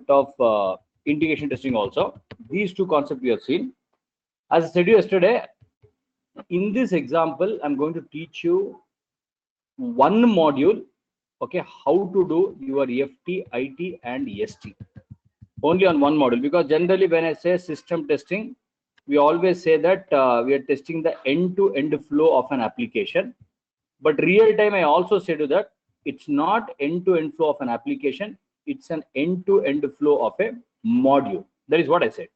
of integration testing also. These two concepts we have seen. As I said yesterday, in this example, I'm going to teach you one module, okay, how to do your FT, IT, and ST. Only on one module, because generally when I say system testing, we always say that we are testing the end-to-end flow of an application. But real time, I also say to that, it's not end-to-end flow of an application, it's an end-to-end flow of a module. That is what I said.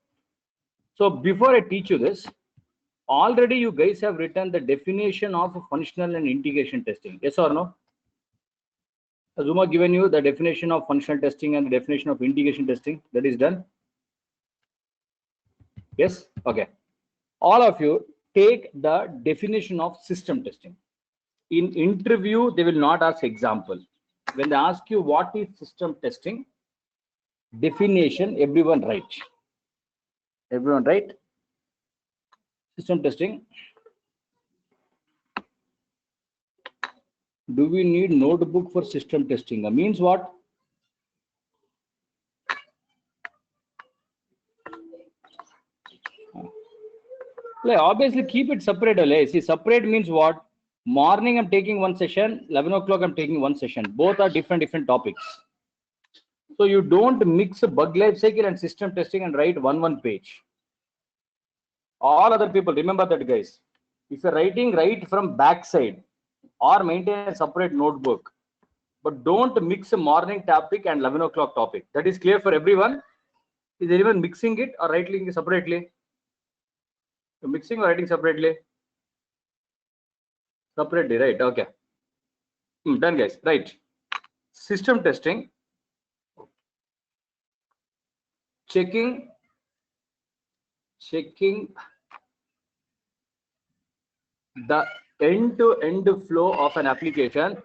So before I teach you this, already you guys have written the definition of functional and integration testing. Yes or no? Azuma given you the definition of functional testing and the definition of integration testing. That is done. Yes? Okay. All of you take the definition of system testing. In interview, they will not ask example. When they ask you what is system testing, definition, everyone write. Everyone write. System testing. Do we need notebook for system testing? Means what? Like, obviously keep it separate. See, separate means what? Morning I'm taking one session, 11 o'clock I'm taking one session. Both are different topics. So you don't mix bug life cycle and system testing and write one page. All other people, remember that, guys. If you're writing, write from backside or maintain a separate notebook. But don't mix a morning topic and 11 o'clock topic. That is clear for everyone. Is anyone mixing it or writing separately? You're mixing or writing separately? Separately, right? Okay. Done, guys. Right. System testing. Checking the end-to-end flow of an application.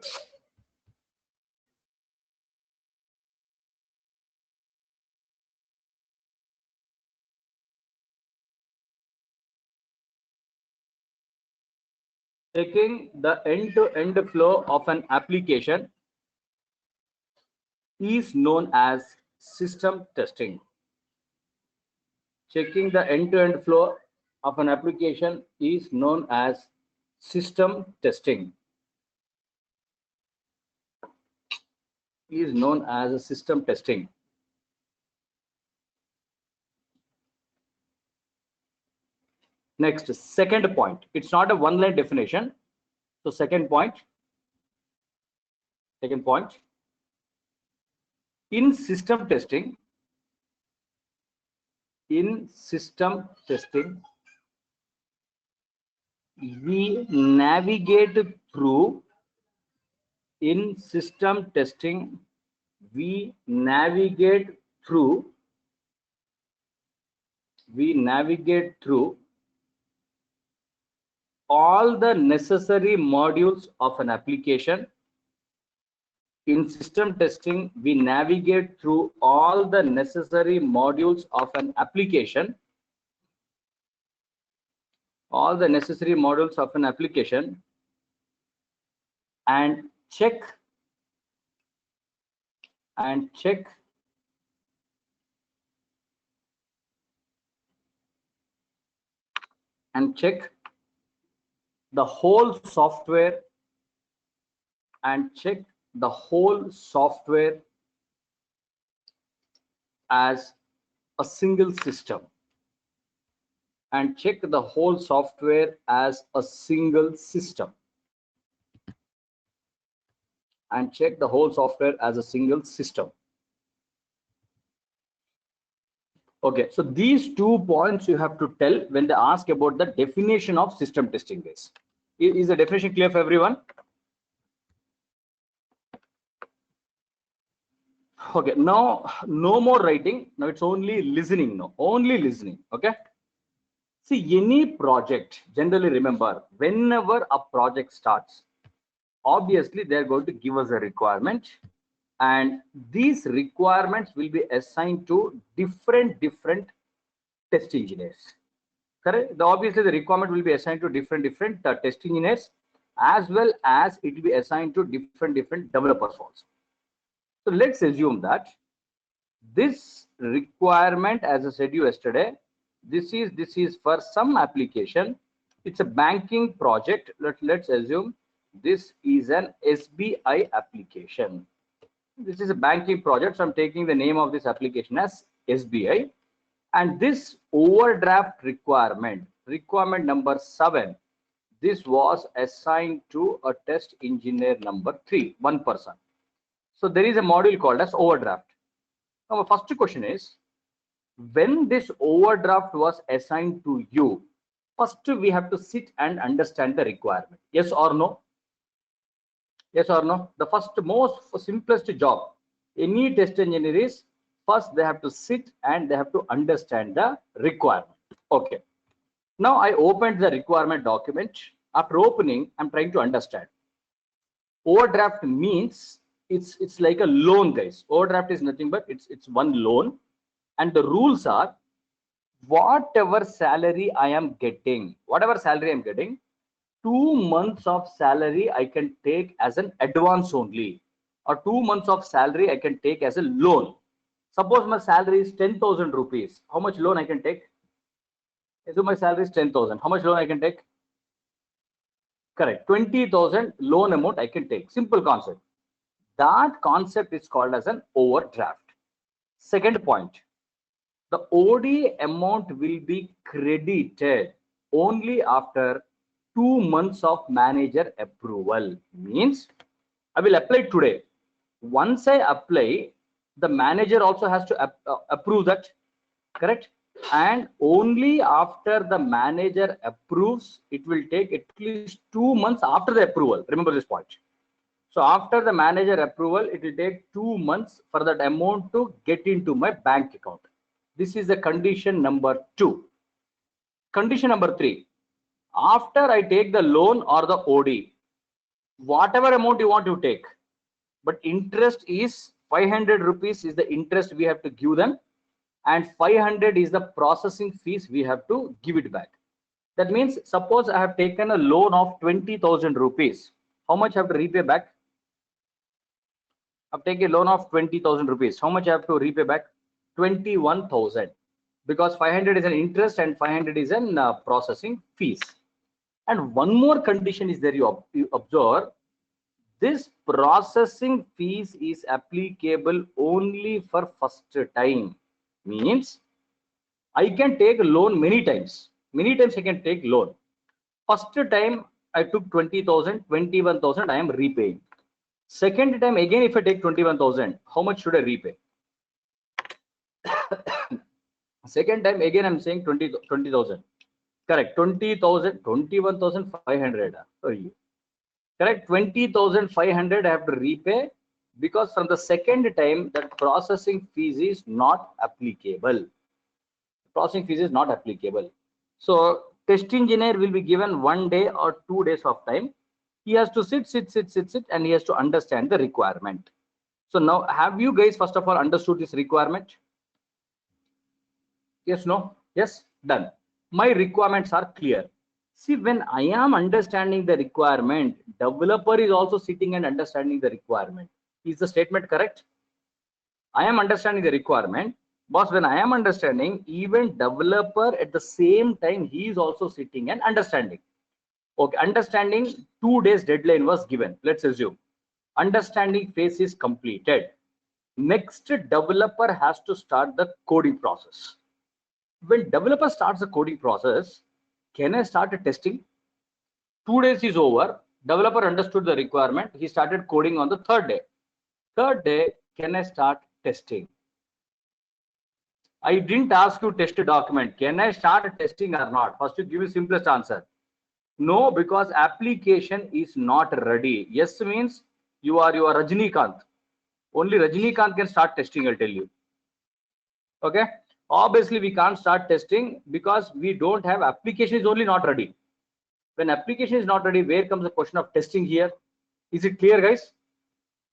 Checking the end-to-end flow of an application is known as system testing. Checking the end-to-end flow of an application is known as system testing. Is known as a system testing. Next, second point. It's not a one-line definition. So second point. In system testing, we navigate through. In system testing, we navigate through all the necessary modules of an application. In system testing, we navigate through all the necessary modules of an application. All the necessary modules of an application and check the whole software as a single system. Okay, so these 2 points you have to tell when they ask about the definition of system testing, guys. Is the definition clear for everyone? Okay, now no more writing. Now it's only listening. No, only listening. Okay. See, any project, generally remember, whenever a project starts, obviously they're going to give us a requirement, and these requirements will be assigned to different test engineers. Correct? Obviously the requirement will be assigned to different test engineers, as well as it will be assigned to different developers also. So let's assume that This requirement, as I said you yesterday, this is for some application. It's a banking project. Let's assume this is an SBI application. This is a banking project, so I'm taking the name of this application as SBI. And this overdraft requirement number 7, this was assigned to a test engineer number 3, one person. So there is a module called as overdraft. Now, my first question is, when this overdraft was assigned to you, first we have to sit and understand the requirement. Yes or no? Yes or no? The first, most simplest job any test engineer is, first they have to sit and they have to understand the requirement. Okay. Now I opened the requirement document. After opening, I'm trying to understand. Overdraft means it's like a loan, guys. Overdraft is nothing but it's one loan, and the rules are, whatever salary I'm getting, 2 months of salary I can take as an advance only, or 2 months of salary I can take as a loan. Suppose my salary is 10,000 rupees. How much loan I can take? So my salary is 10,000. How much loan I can take? Correct. 20,000 loan amount I can take. Simple concept. That concept is called as an overdraft. Second point, the OD amount will be credited only after 2 months of manager approval. Means I will apply today. Once I apply, the manager also has to approve that. Correct? And only after the manager approves, it will take at least 2 months after the approval. Remember this point. So after the manager approval, it will take 2 months for that amount to get into my bank account. This is the condition number 2. Condition number 3. After I take the loan or the OD, whatever amount you want to take, but interest is 500 rupees is the interest we have to give them, and 500 is the processing fees we have to give it back. That means, suppose I have taken a loan of 20,000 rupees. How much I have to repay back? I've taken a loan of 20,000 rupees. How much I have to repay back? 21,000. Because 500 is an interest and 500 is an processing fees. And one more condition is there, you observe. This processing fees is applicable only for first time. Means I can take a loan many times. Many times I can take loan. First time I took 20,000, 21,000 I am repaying. Second time again, if I take 21,000, how much should I repay? Second time again I'm saying 20,000. Correct. 20,000, 21,500. Correct. 20,500 I have to repay, because from the second time that processing fees is not applicable. Processing fees is not applicable. So test engineer will be given 1 day or 2 days of time. He has to sit, and he has to understand the requirement. So now, have you guys first of all understood this requirement? Yes, no? Yes, done. My requirements are clear. See, when I am understanding the requirement, developer is also sitting and understanding the requirement. Is the statement correct? I am understanding the requirement, but when I am understanding, even developer at the same time, he is also sitting and understanding. Okay, understanding, 2 days deadline was given. Let's assume understanding phase is completed. Next, developer has to start the coding process. When developer starts the coding process, can I start a testing? 2 days is over. Developer understood the requirement. He started coding on the 3rd day. 3rd day, can I start testing? I didn't ask you test a document. Can I start testing or not? First, you give me simplest answer. No, because application is not ready. Yes means you are Rajinikanth. Only Rajinikanth can start testing, I'll tell you. Okay. Obviously, we can't start testing because we don't have application is only not ready. When application is not ready, where comes the question of testing here? Is it clear, guys?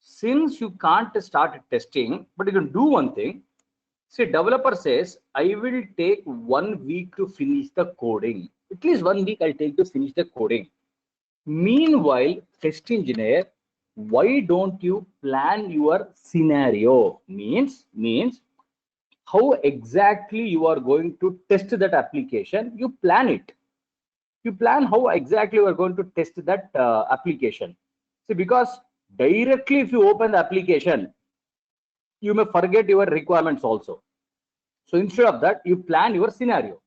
Since you can't start testing, but you can do one thing. See, developer says, I will take 1 week to finish the coding. At least 1 week I'll take to finish the coding. Meanwhile, test engineer, why don't you plan your scenario? Means how exactly you are going to test that application. You plan it. You plan how exactly you are going to test that application. See, because directly if you open the application, you may forget your requirements also. So instead of that, you plan your scenario.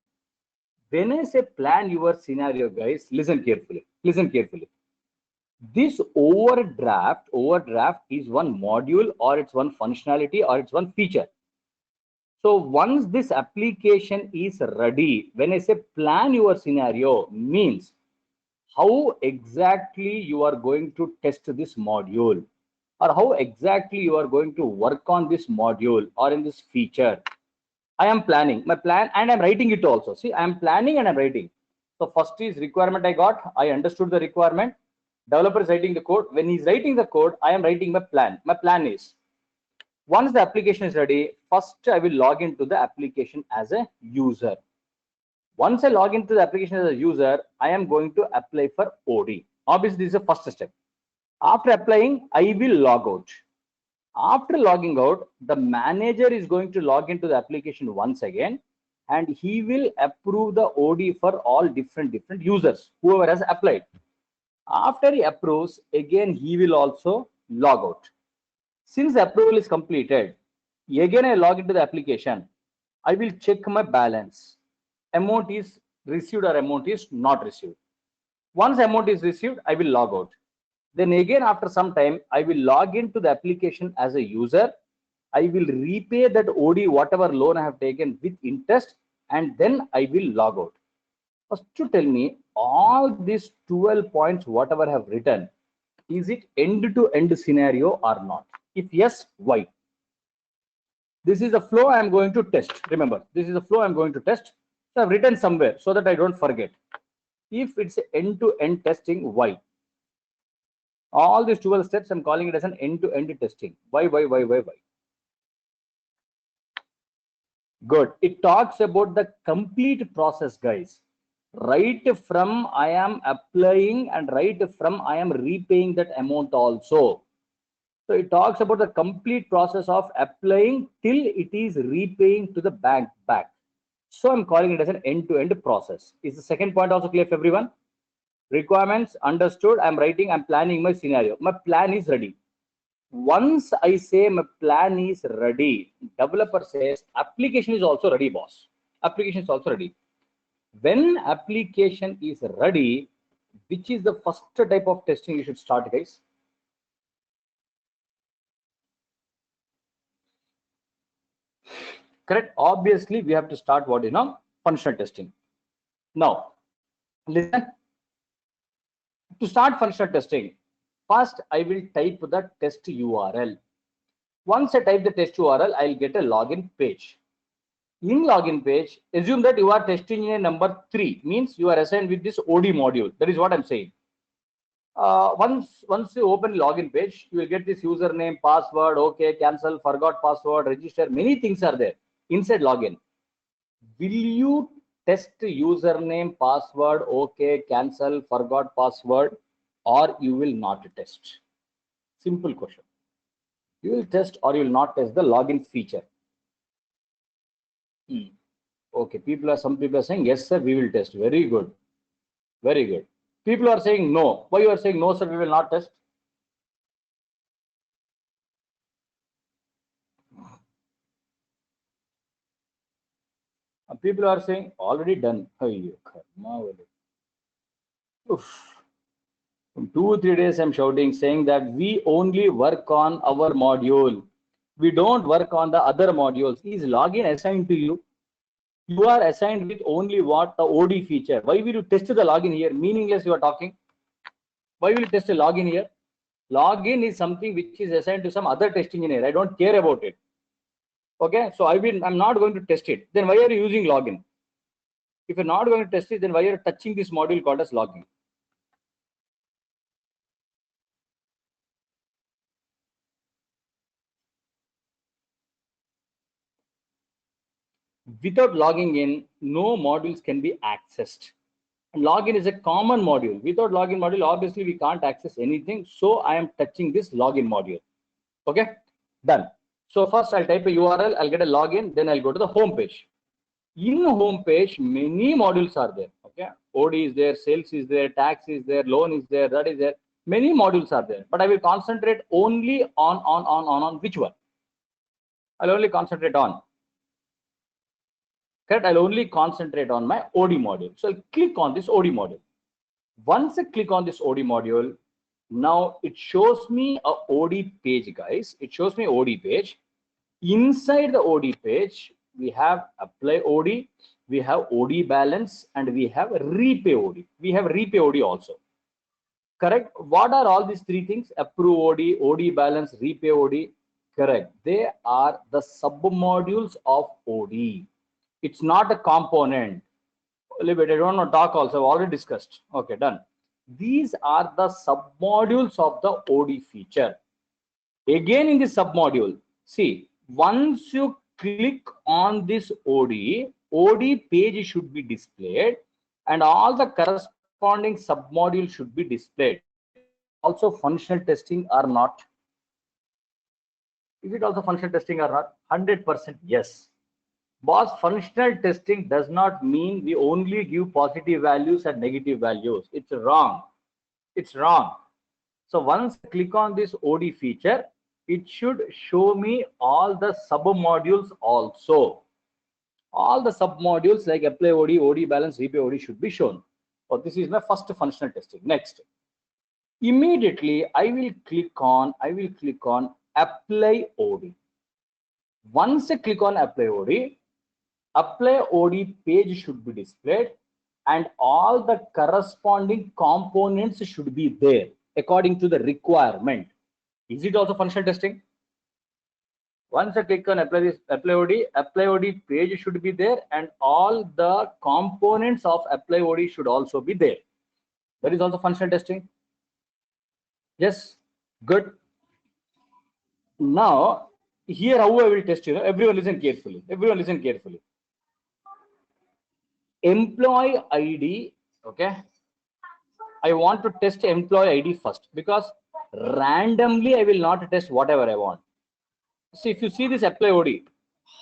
When I say plan your scenario, guys, listen carefully. Listen carefully. This overdraft is one module, or it's one functionality, or it's one feature. So once this application is ready, when I say plan your scenario, means how exactly you are going to test this module, or how exactly you are going to work on this module or in this feature. I am planning my plan and I'm writing it also. See, I am planning and I'm writing. So first is requirement I got. I understood the requirement. Developer is writing the code. When he's writing the code, I am writing my plan. My plan is, once the application is ready, first I will log into the application as a user. Once I log into the application as a user, I am going to apply for OD. Obviously, this is the first step. After applying, I will log out. After logging out, the manager is going to log into the application once again, and he will approve the OD for all different users, whoever has applied. After he approves, again he will also log out. Since the approval is completed, again I log into the application. I will check my balance. Amount is received or amount is not received. Once amount is received, I will log out. Then again, after some time, I will log into the application as a user. I will repay that OD, whatever loan I have taken with interest, and then I will log out. First, to tell me, all these 12 points, whatever I have written, is it end-to-end scenario or not? If yes, why? This is the flow I am going to test. Remember, this is the flow I am going to test. So I have written somewhere so that I don't forget. If it's end-to-end testing, why? All these 12 steps, I'm calling it as an end-to-end testing. Why? Good. It talks about the complete process, guys. Right from I am applying and right from I am repaying that amount also. So it talks about the complete process of applying till it is repaying to the bank back. So I'm calling it as an end-to-end process. Is the second point also clear for everyone? Requirements understood. I'm writing, I'm planning my scenario. My plan is ready. Once I say my plan is ready, developer says application is also ready, boss. Application is also ready. When application is ready, which is the first type of testing you should start, guys? Correct. Obviously, we have to start what you know, functional testing. Now, listen. To start functional testing, first I will type the test URL. Once I type the test URL, I'll get a login page. In login page, assume that you are testing in a number 3, means you are assigned with this OD module. That is what I'm saying. Once you open login page, you will get this username, password, okay, cancel, forgot password, register. Many things are there inside login. Will you test username, password, okay, cancel, forgot password, or you will not test? Simple question. You will test or you will not test the login feature. Okay, some people are saying yes, sir, we will test. Very good. Very good. People are saying no. Why you are saying no, sir, we will not test? People are saying already done. Oof. From 2-3 days, I'm shouting, saying that we only work on our module. We don't work on the other modules. Is login assigned to you? You are assigned with only what? The OD feature. Why will you test the login here? Meaningless you are talking. Why will you test a login here? Login is something which is assigned to some other test engineer. I don't care about it. Okay, so I'm not going to test it. Then why are you using login? If you're not going to test it, then why are you touching this module called as login? Without logging in, no modules can be accessed. Login is a common module. Without login module, obviously we can't access anything. So I am touching this login module. Okay, done. So first I'll type a URL, I'll get a login, then I'll go to the home page. In home page, many modules are there. Okay, OD is there, sales is there, tax is there, loan is there, that is there. Many modules are there, but I will concentrate only on which one? I'll only concentrate on. Correct. I'll only concentrate on my OD module. So I'll click on this OD module. Once I click on this OD module, now it shows me a OD page, guys. It shows me OD page. Inside the OD page, we have apply OD, we have OD balance, and we have repay OD. We have repay OD also. Correct. What are all these three things? Approve OD, OD balance, repay OD. Correct. They are the submodules of OD. It's not a component. A little bit, I don't want to talk also. I've already discussed. Okay, done. These are the submodules of the OD feature. Again, in this submodule, see, once you click on this OD page should be displayed, and all the corresponding submodules should be displayed. Also, functional testing or not? Is it also functional testing or not? 100% yes. Boss, functional testing does not mean we only give positive values and negative values. It's wrong. It's wrong. So once I click on this OD feature, it should show me all the sub modules also. All the sub modules like apply OD, OD balance, repay OD should be shown. So this is my first functional testing. Next, immediately I will click on apply OD. Once I click on apply OD page should be displayed, and all the corresponding components should be there according to the requirement. Is it also functional testing? Once I click on apply OD page should be there, and all the components of apply OD should also be there. That is also functional testing. Yes, good. Now here how I will test, everyone listen carefully. Everyone listen carefully. Employee ID, okay. I want to test employee ID first, because randomly I will not test whatever I want. See, if you see this apply OD,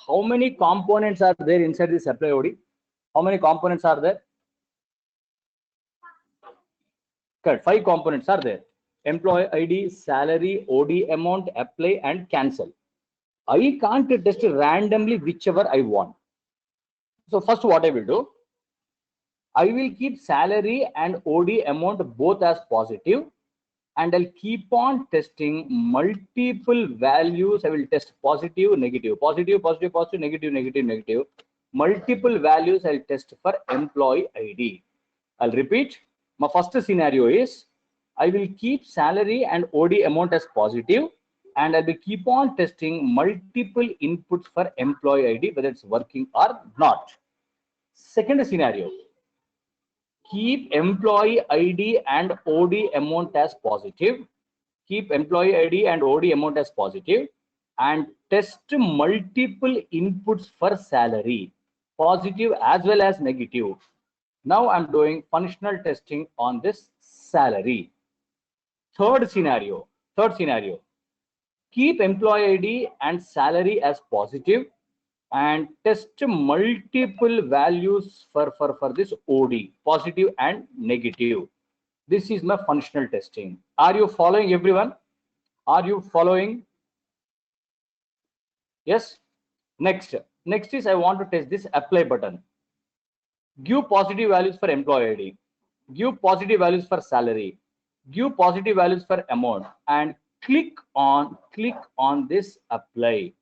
how many components are there inside this apply OD? How many components are there? Correct, 5 components are there. Employee ID, salary, OD amount, apply and cancel. I can't test randomly whichever I want. So first what I will do, I will keep salary and OD amount both as positive, and I'll keep on testing multiple values. I will test positive, negative, positive, positive, positive, negative, negative, negative. Multiple values I'll test for employee ID. I'll repeat. My first scenario is I will keep salary and OD amount as positive, and I will keep on testing multiple inputs for employee ID, whether it's working or not. Second scenario, keep employee ID and OD amount as positive. Keep employee ID and OD amount as positive, and test multiple inputs for salary, positive as well as negative. Now I'm doing functional testing on this salary. Third scenario, keep employee ID and salary as positive, and test multiple values for this OD, positive and negative. This is my functional testing. Are you following, everyone? Are you following? Yes. Next is I want to test this apply button. Give positive values for employee ID, give positive values for salary, give positive values for amount, and click on this apply.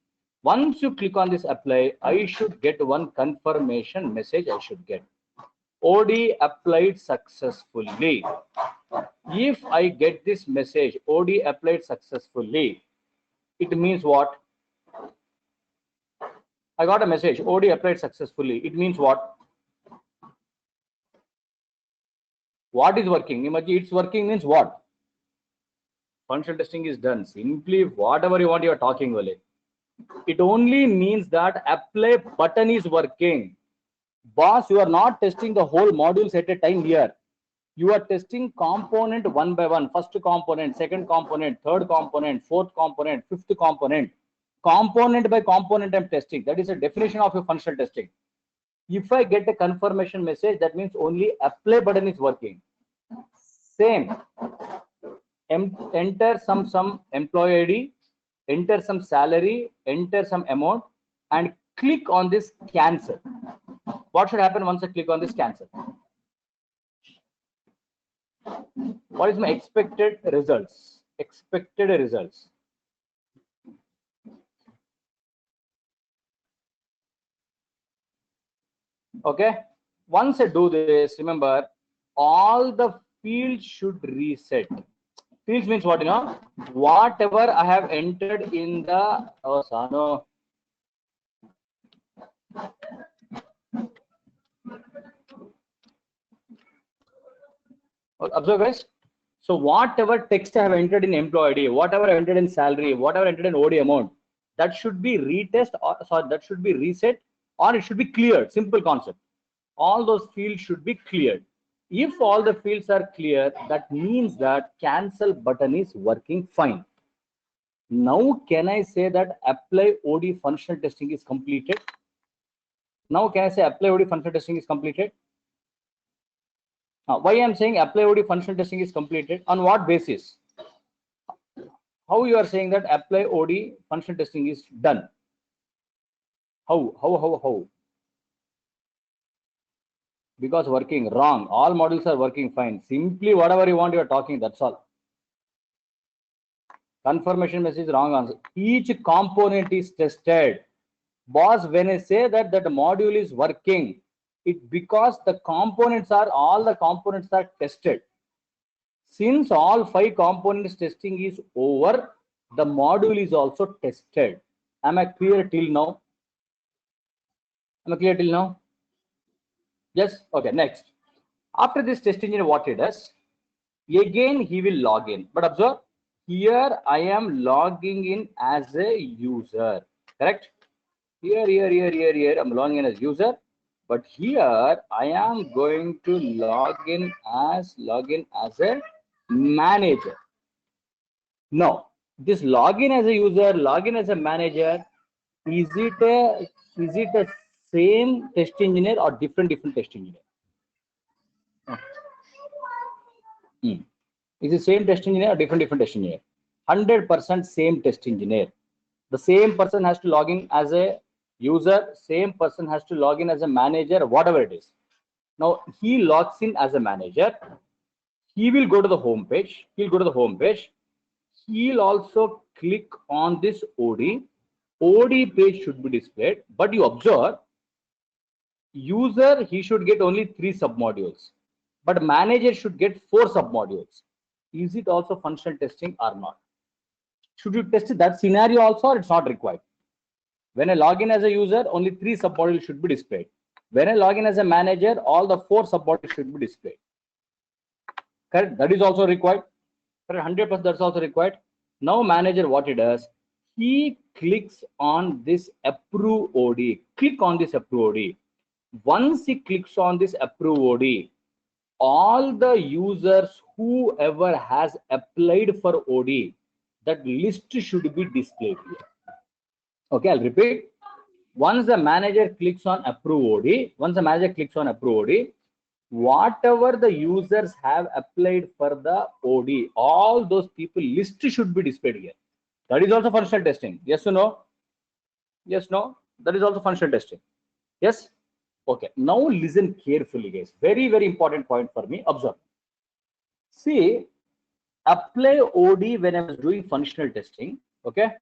Once you click on this apply, I should get one confirmation message. I should get OD applied successfully. If I get this message, OD applied successfully, it means what? I got a message, OD applied successfully. It means what? What is working? It's working means what? Functional testing is done. Simply whatever you want, you are talking about it. It only means that apply button is working. Boss, you are not testing the whole modules at a time here. You are testing component one by one. First component, second component, third component, fourth component, fifth component. component by component I'm testing. That is a definition of a functional testing. If I get a confirmation message, that means only apply button is working. Same. Enter some employee ID, enter some salary, enter some amount, and click on this cancel. What should happen once I click on this cancel? What is my expected results? Expected results. Okay. Once I do this, remember all the fields should reset. Fields means what, whatever I have entered in the Sano. Observe guys. So whatever text I have entered in employee ID, whatever I entered in salary, whatever I entered in OD amount, that should be retest or sorry, that should be reset or it should be cleared. Simple concept. All those fields should be cleared. If all the fields are clear, that means that cancel button is working fine. Now can I say that apply OD functional testing is completed? Now can I say apply OD functional testing is completed? Why I'm saying apply OD functional testing is completed? On what basis? How you are saying that apply OD functional testing is done? How? Because working wrong. All modules are working fine. Simply whatever you want, you are talking. That's all. Confirmation message wrong answer. Each component is tested. Boss, when I say that module is working, it because the components are all the components are tested. Since all 5 components testing is over, the module is also tested. Am I clear till now? Am I clear till now? Yes. Okay. Next, after this test engineer, what he does? Again, he will log in. But observe, here I am logging in as a user. Correct? Here. I'm logging in as user. But here I am going to log in as a manager. Now, this login as a user, login as a manager, is it a same test engineer or different test engineer? Is it same test engineer or different test engineer? 100% same test engineer. The same person has to log in as a user, same person has to log in as a manager, whatever it is. Now he logs in as a manager. He will go to the home page. He'll also click on this OD. OD page should be displayed, but you observe, user, he should get only 3 submodules, but manager should get 4 submodules. Is it also functional testing or not? Should you test that scenario also, or it's not required? When I log in as a user, only 3 submodules should be displayed. When I log in as a manager, all the 4 submodules should be displayed. Correct? That is also required. 100% that's also required. Now manager, what he does, he clicks on this approve OD. Click on this approve OD. Once he clicks on this approve OD, all the users whoever has applied for OD, that list should be displayed here. Okay, I'll repeat. Once the manager clicks on approve OD, whatever the users have applied for the OD, all those people list should be displayed here. That is also functional testing. Yes or no? Yes, no? That is also functional testing. Yes? Okay. Now listen carefully, guys. Very, very important point for me. Observe. See, apply OD when I was doing functional testing. Okay.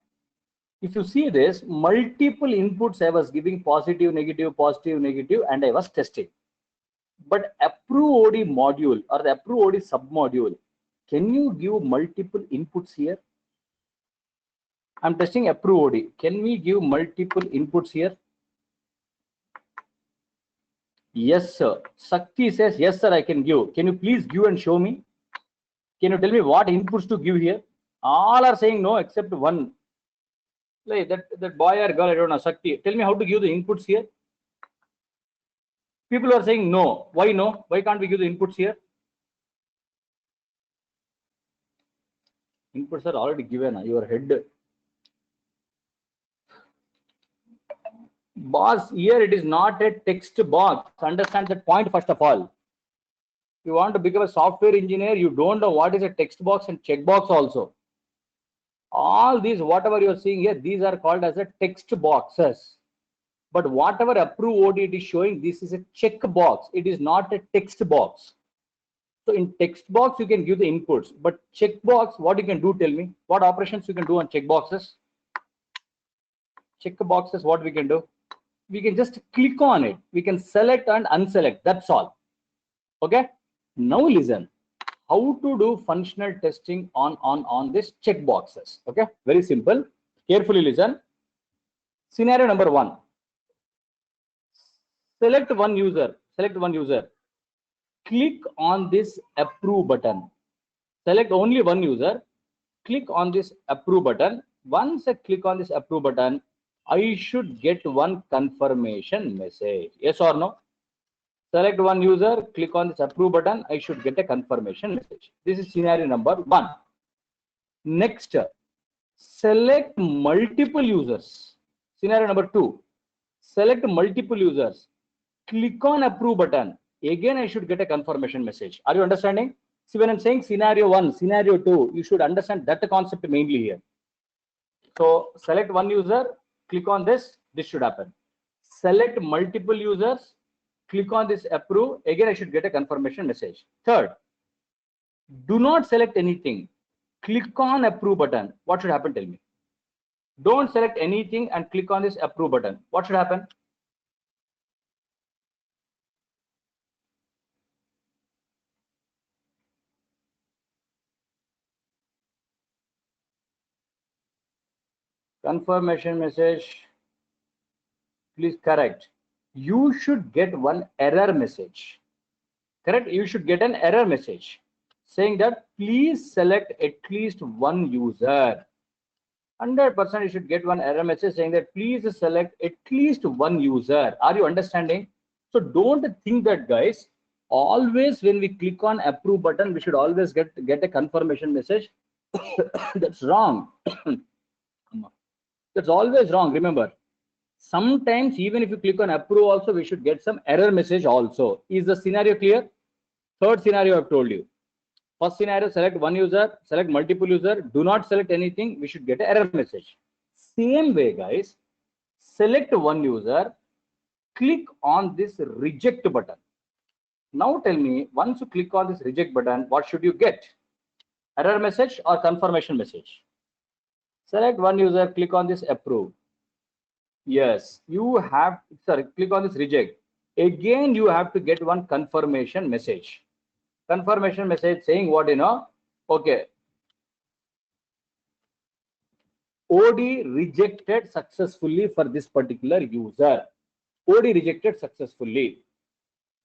If you see this, multiple inputs I was giving positive, negative, and I was testing. But approve OD module or the approve OD submodule, can you give multiple inputs here? I'm testing approve OD. Can we give multiple inputs here? Yes, sir. Sakti says, yes, sir, I can give. Can you please give and show me? Can you tell me what inputs to give here? All are saying no except one. Like that boy or girl, I don't know, Sakti. Tell me how to give the inputs here. People are saying no. Why no? Why can't we give the inputs here? Inputs are already given. Your head. Boss, here it is not a text box. Understand that point first of all. If you want to become a software engineer, you don't know what is a text box and checkbox also. All these, whatever you're seeing here, these are called as a text boxes. But whatever approve OD it is showing, this is a check box. It is not a text box. So in text box, you can give the inputs, but checkbox, what you can do, tell me, what operations you can do on checkboxes? Check boxes, what we can do? We can just click on it. We can select and unselect, that's all. Okay, now listen, how to do functional testing on this checkboxes. Okay, very simple. Carefully listen. Scenario number one. Select one user. Click on this approve button. Select only one user. Click on this approve button. Once I click on this approve button, I should get one confirmation message. Yes or no? Select one user, click on this approve button, I should get a confirmation message. This is scenario number one. Next, select multiple users. Scenario number two. Select multiple users. Click on approve button. Again, I should get a confirmation message. Are you understanding? See, when I'm saying scenario one, scenario two, you should understand that concept mainly here. So select one user, click on this should happen. Select multiple users, click on this approve. Again, I should get a confirmation message. Third, do not select anything. Click on approve button. What should happen? Tell me. Don't select anything and click on this approve button. What should happen? Confirmation message. Please correct. You should get one error message. Correct? You should get an error message saying that please select at least one user. 100% you should get one error message saying that please select at least one user. Are you understanding? So don't think that, guys, always when we click on approve button, we should always get a confirmation message. That's wrong. That's always wrong. Remember, sometimes even if you click on approve also, we should get some error message also. Is the scenario clear? Third scenario I've told you. First scenario, select one user, select multiple user, do not select anything, we should get an error message. Same way, guys, select one user, click on this reject button. Now tell me, once you click on this reject button, what should you get? Error message or confirmation message? Select one user, click on this approve. Yes, you have, sorry, click on this reject. Again, you have to get one confirmation message. Confirmation message saying what, okay, OD rejected successfully for this particular user. OD rejected successfully.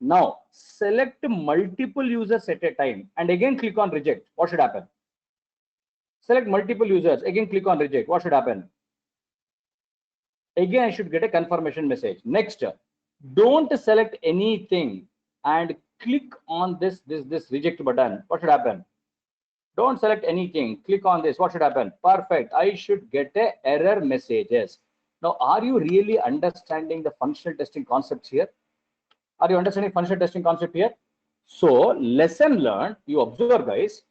Now select multiple users at a time and again click on reject. What should happen? Select multiple users, again click on reject. What should happen? Again, I should get a confirmation message. Next, don't select anything and click on this reject button. What should happen? Don't select anything, click on this. What should happen? Perfect. I should get a error messages. Now, are you really understanding the functional testing concepts here? Are you understanding functional testing concept here? So, lesson learned, you observe, guys.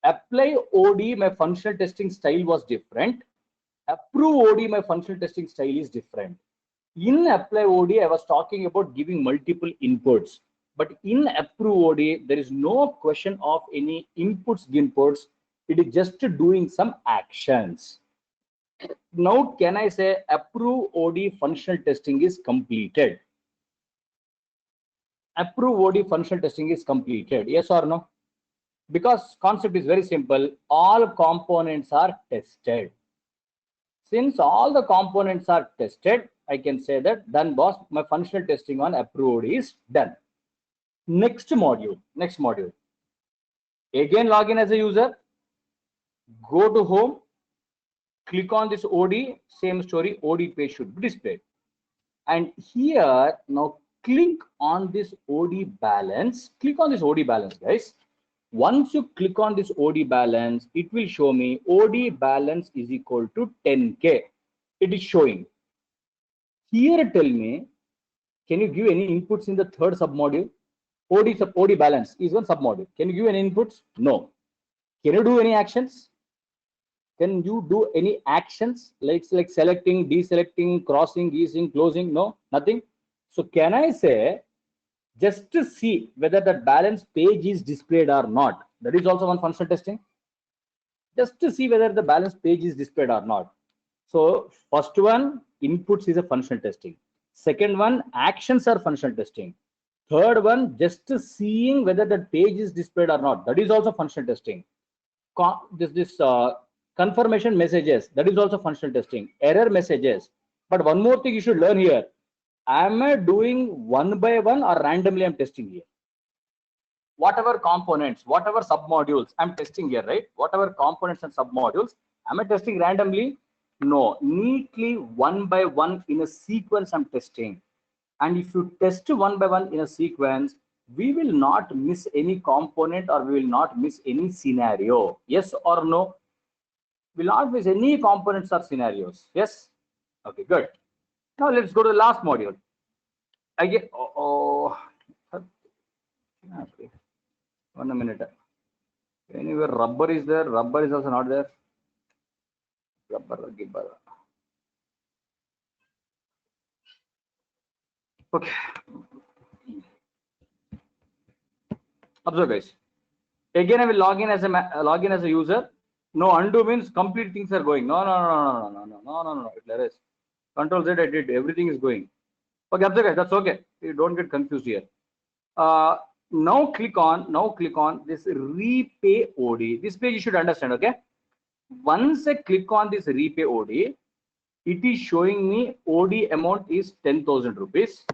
Apply OD, my functional testing style was different. Approve OD, my functional testing style is different. In apply OD, I was talking about giving multiple inputs. But in approve OD, there is no question of any inputs. It is just doing some actions. Now, can I say approve OD functional testing is completed? Approve OD functional testing is completed. Yes or no? Because concept is very simple. All components are tested. Since all the components are tested, I can say that done, boss. My functional testing on approve OD is done. Next module. Again, log in as a user. Go to home. Click on this OD. Same story. OD page should be displayed. And here now click on this OD balance. Click on this OD balance, guys. Once you click on this OD balance, it will show me OD balance is equal to 10K. It is showing. Here, tell me, can you give any inputs in the third submodule? OD balance is one submodule. Can you give any inputs? No. Can you do any actions? Can you do any actions like selecting, deselecting, crossing, easing, closing? No, nothing. So can I say just to see whether that balance page is displayed or not? That is also one functional testing. Just to see whether the balance page is displayed or not. So first one, inputs is a functional testing. Second one, actions are functional testing. Third one, just seeing whether that page is displayed or not. That is also functional testing. Confirmation messages, that is also functional testing. Error messages. But one more thing you should learn here. Am I doing one by one or randomly I'm testing here? Whatever components, whatever submodules I'm testing here, right? Whatever components and submodules, am I testing randomly? No, neatly one by one in a sequence I'm testing. And if you test one by one in a sequence, we will not miss any component or we will not miss any scenario. Yes or no? We will not miss any components or scenarios. Yes? Okay, good. Now let's go to the last module. Again, okay. 1 minute. Anywhere rubber is there, rubber is also not there. Rubber, gibber. Okay. Observe, guys. Again, I will log in as a user. No, undo means complete things are going. No. There is Control Z. I did everything is going. Okay, observe, guys. That's okay. You don't get confused here. Now click on this repay OD. This page you should understand. Okay. Once I click on this repay OD, it is showing me OD amount is 10,000 rupees.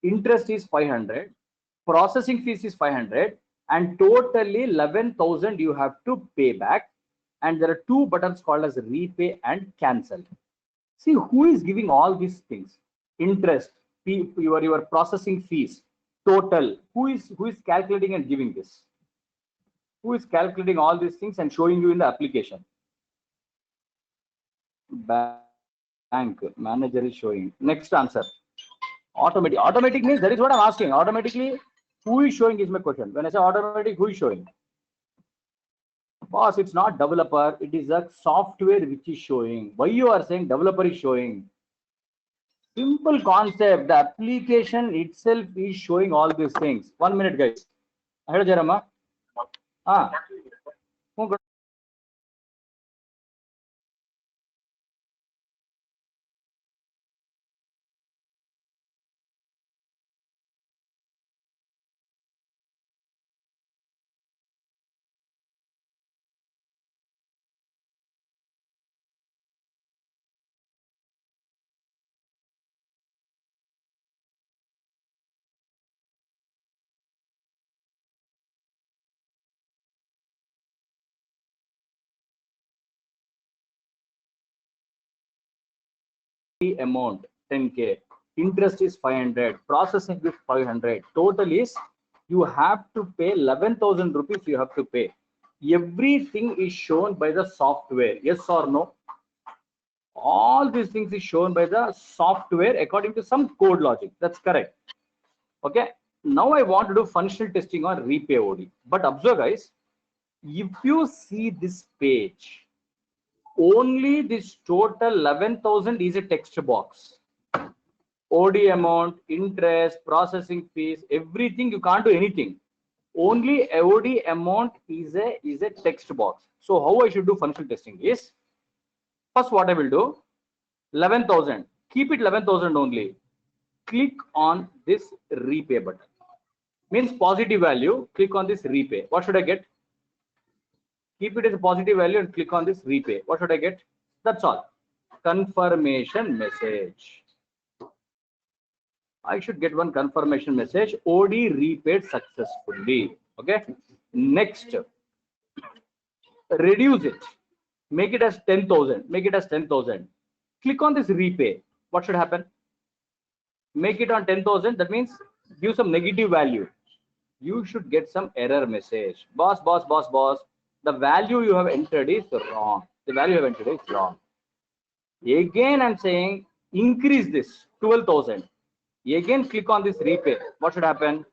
Interest is 500. Processing fees is 500. And totally 11,000 you have to pay back. And there are two buttons called as repay and cancel. See who is giving all these things. Interest, your processing fees, total. Who is calculating and giving this? Who is calculating all these things and showing you in the application? Bank manager is showing. Next answer. Automatic. Automatic means that is what I'm asking. Automatically, who is showing is my question. When I say automatic, who is showing? Boss, it's not developer. It is a software which is showing. Why you are saying developer is showing? Simple concept. The application itself is showing all these things. 1 minute, guys. Hello, Jarama. Amount 10K, interest is 500, processing is 500, total is you have to pay 11,000 rupees. You have to pay. Everything is shown by the software. Yes or no? All these things is shown by the software according to some code logic. That's correct. Okay. Now I want to do functional testing on repay OD. But observe, guys, if you see this page, only this total 11,000 is a text box. OD amount, interest, processing fees, everything, you can't do anything. Only OD amount is a text box. So how I should do functional testing is, first what I will do, 11,000, keep it 11,000 only. Click on this repay button. Means positive value, click on this repay. What should I get? Keep it as a positive value and click on this repay. What should I get? That's all. Confirmation message. I should get one confirmation message. OD repaid successfully. Okay. Next, reduce it. Make it as 10,000. Make it as 10,000. Click on this repay. What should happen? Make it on 10,000. That means give some negative value. You should get some error message. Boss. The value you have entered is wrong. The value you have entered is wrong. Again, I'm saying increase this 12,000. Again, click on this repay. What should happen?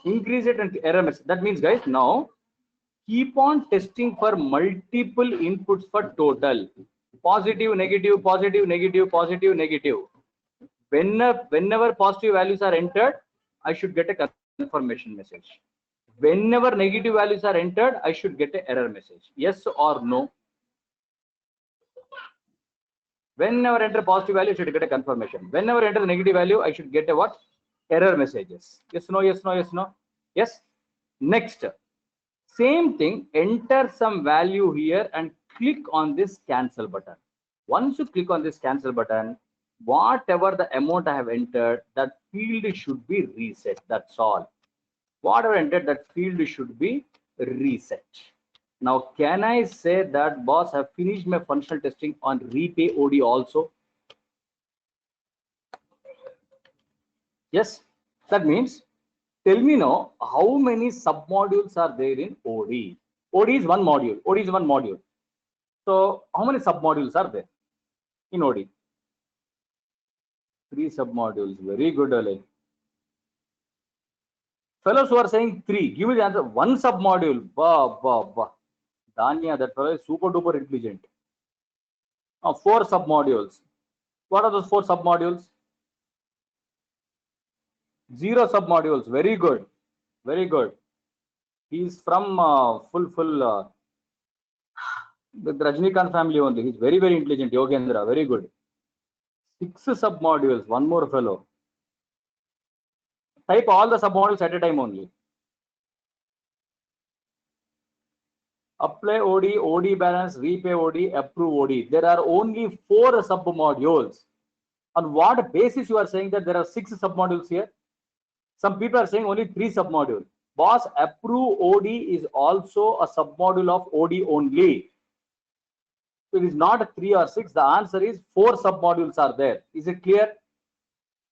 Increase it and error message. That means, guys, now keep on testing for multiple inputs for total. Positive, negative, positive, negative, positive, negative. Whenever positive values are entered, I should get a confirmation message. Whenever negative values are entered, I should get an error message. Yes or no? Whenever enter positive value, I should get a confirmation. Whenever enter the negative value, I should get a what? Error messages. Yes, no, yes, no, yes, no. Yes. Next, same thing, enter some value here and click on this cancel button. Once you click on this cancel button, whatever the amount I have entered, that field should be reset. That's all. Whatever entered, that field should be reset. Now, can I say that, boss, have finished my functional testing on repay OD also? Yes, that means, tell me now, how many submodules are there in OD? OD is one module. OD is one module. So, how many submodules are there in OD? 3 submodules. Very good, Ale. Fellows who are saying 3, give me the answer. 1 submodule. Bah, bah, bah. Danya, that fellow is super duper intelligent. 4 submodules. What are those 4 submodules? 0 submodules. Very good. Very good. He's from the Rajnikant family only. He's very, very intelligent. Yogendra. Very good. 6 submodules. One more fellow. Type all the submodules at a time only. Apply OD, OD balance, repay OD, approve OD. There are only 4 submodules. On what basis you are saying that there are 6 submodules here? Some people are saying only 3 submodules. Boss, approve OD is also a submodule of OD only. So it is not 3 or 6. The answer is 4 submodules are there. Is it clear?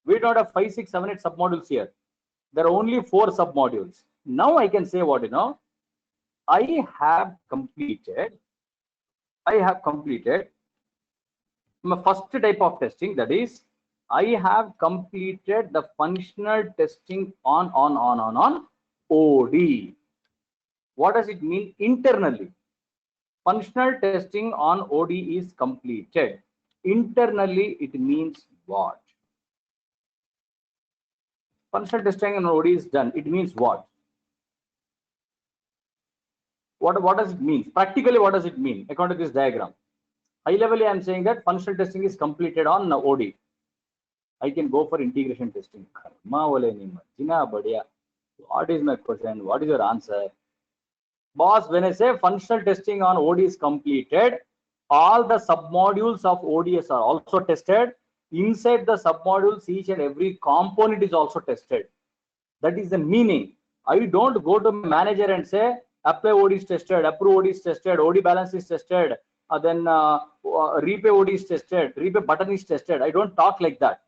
We don't have 5, 6, 7, 8 submodules here. There are only 4 submodules. Now I can say what, I have completed my first type of testing, that is, I have completed the functional testing on OD. What does it mean internally? Functional testing on OD is completed. Internally, it means what? Functional testing on OD is done. It means what? What does it mean? Practically, what does it mean according to this diagram? High level, I am saying that functional testing is completed on OD. I can go for integration testing. What is my question? What is your answer? Boss, when I say functional testing on OD is completed, all the submodules of ODS are also tested. Inside the submodules, each and every component is also tested. That is the meaning. I don't go to manager and say, apply OD is tested, approve OD is tested, OD balance is tested, then repay OD is tested, repay button is tested. I don't talk like that.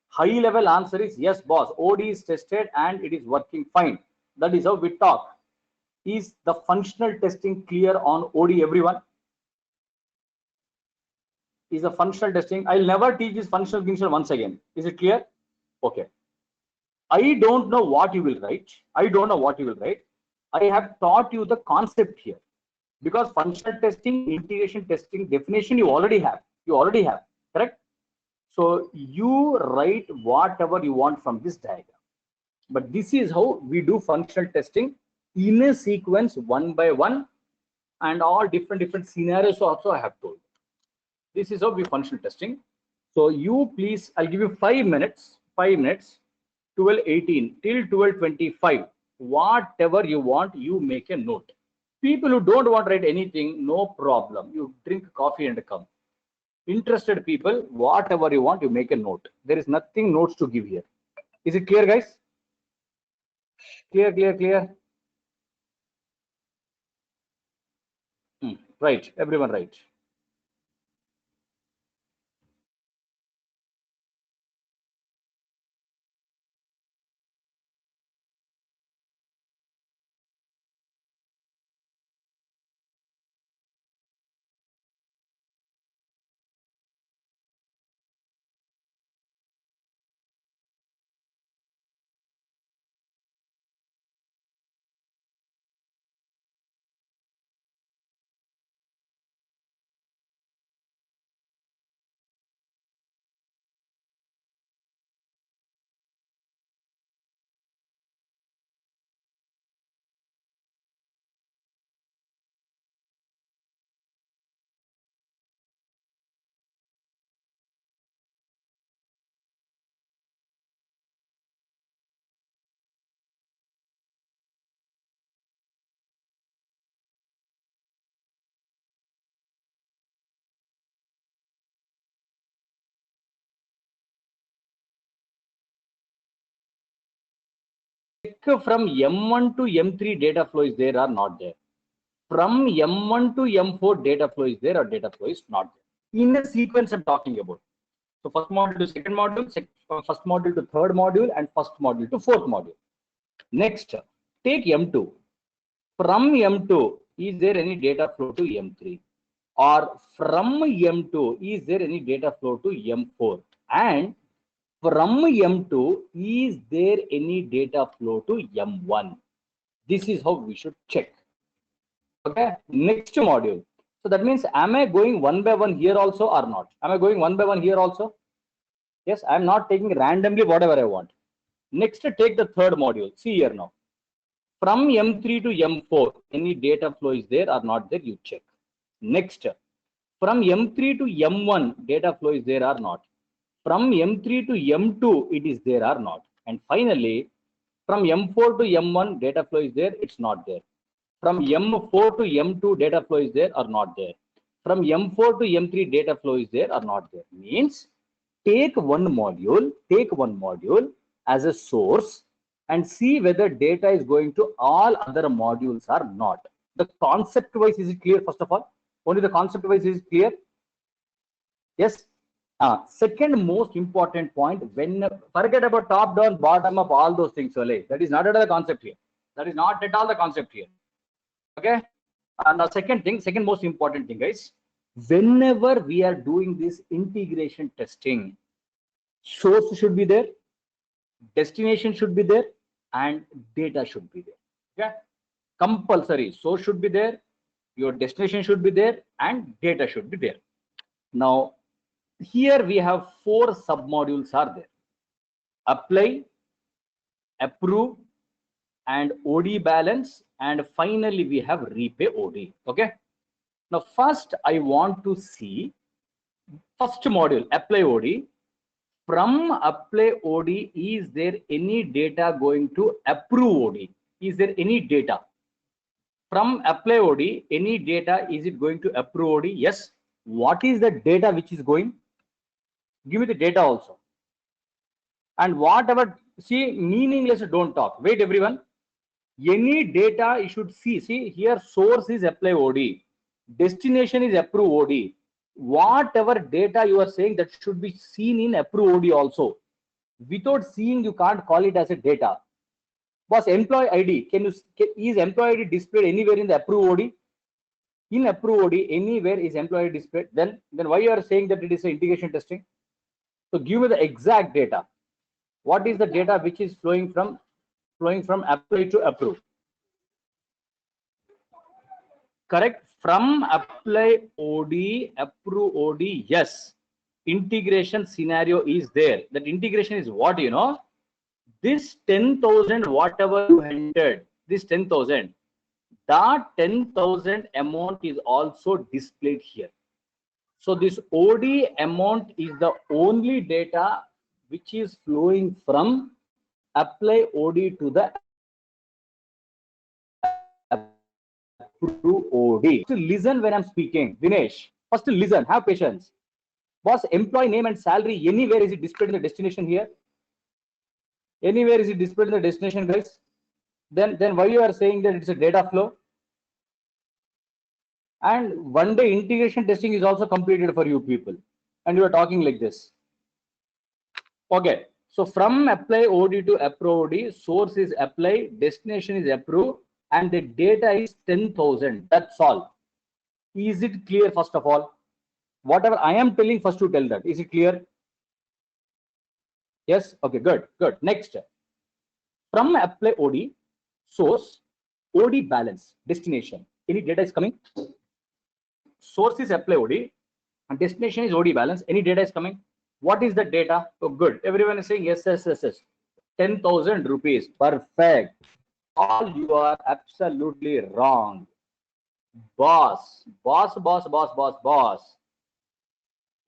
High level answer is yes, boss. OD is tested and it is working fine. That is how we talk. Is the functional testing clear on OD, everyone? Is the functional testing? I'll never teach this functional function once again. Is it clear? Okay. I don't know what you will write. I don't know what you will write. I have taught you the concept here. Because functional testing, integration testing definition you already have. Correct? So you write whatever you want from this diagram. But this is how we do functional testing in a sequence, one by one, and all different scenarios also I have told. This is how we functional testing. So you please, I'll give you 5 minutes, 12:18 till 12:25. Whatever you want, you make a note. People who don't want to write anything, no problem. You drink coffee and come. Interested people, whatever you want, you make a note. There is nothing notes to give here. Is it clear, guys? Clear. Right, everyone right. from M1 to M3 data flow is there or not there. From M1 to M4 data flow is there or data flow is not there. In a sequence I'm talking about. So first module to second module, first module to third module, and first module to fourth module. Next, take M2. From M2, is there any data flow to M3? Or from M2, is there any data flow to M4? And from M2, is there any data flow to M1? This is how we should check. Okay, next module. So that means, am I going one by one here also or not? Am I going one by one here also? Yes, I'm not taking randomly whatever I want. Next, take the third module. See here now. From M3 to M4, any data flow is there or not there? You check. Next, from M3 to M1, data flow is there or not? From M3 to M2, it is there or not? And finally, from M4 to M1, data flow is there, it's not there. From M4 to M2, data flow is there or not there? From M4 to M3, data flow is there or not there? Means, take one module as a source and see whether data is going to all other modules or not. The concept wise, is it clear? First of all, only the concept wise is clear. Yes. Second most important point, when forget about top down, bottom up, all those things. That is not at all the concept here. That is not at all the concept here. Okay. Now second most important thing, guys. Whenever we are doing this integration testing, source should be there, destination should be there, and data should be there. Okay. Compulsory. Source should be there, your destination should be there, and data should be there. Now, here we have 4 submodules are there: apply, approve, and OD balance, and finally we have repay OD. Okay. Now, first I want to see first module, apply OD. From apply OD, is there any data going to approve OD? Is there any data? From apply OD, any data, is it going to approve OD? Yes. What is the data which is going? Give me the data also. And whatever, see, meaningless, don't talk. Wait, everyone. Any data you should see. See, here source is apply OD. Destination is approve OD. Whatever data you are saying, that should be seen in approve OD also. Without seeing, you can't call it as a data. Boss, employee ID, is employee ID displayed anywhere in the approve OD? In approve OD, anywhere is employee ID displayed. Then why you are saying that it is an integration testing? So give me the exact data. What is the data which is flowing from apply to approve? Correct. From apply OD, approve OD, yes. Integration scenario is there. That integration is what, you know? This 10,000, whatever you entered, this 10,000, that 10,000 amount is also displayed here. So this OD amount is the only data which is flowing from apply OD to the approve OD. So listen when I'm speaking, Dinesh. First listen, have patience. Boss, employee name and salary, anywhere is it displayed in the destination here? Anywhere is it displayed in the destination, guys? Then why you are saying that it's a data flow? And one day integration testing is also completed for you people, and you are talking like this. Okay, so from apply OD to approve OD, source is apply, destination is approve, and the data is 10,000. That's all. Is it clear? First of all, whatever I am telling, first to tell that. Is it clear? Yes. Okay. Good. Next, from apply OD, source, OD balance, destination. Any data is coming? Source is apply OD and destination is OD balance. Any data is coming? What is the data? Oh, good. Everyone is saying yes. 10,000 rupees. Perfect. All you are absolutely wrong. Boss.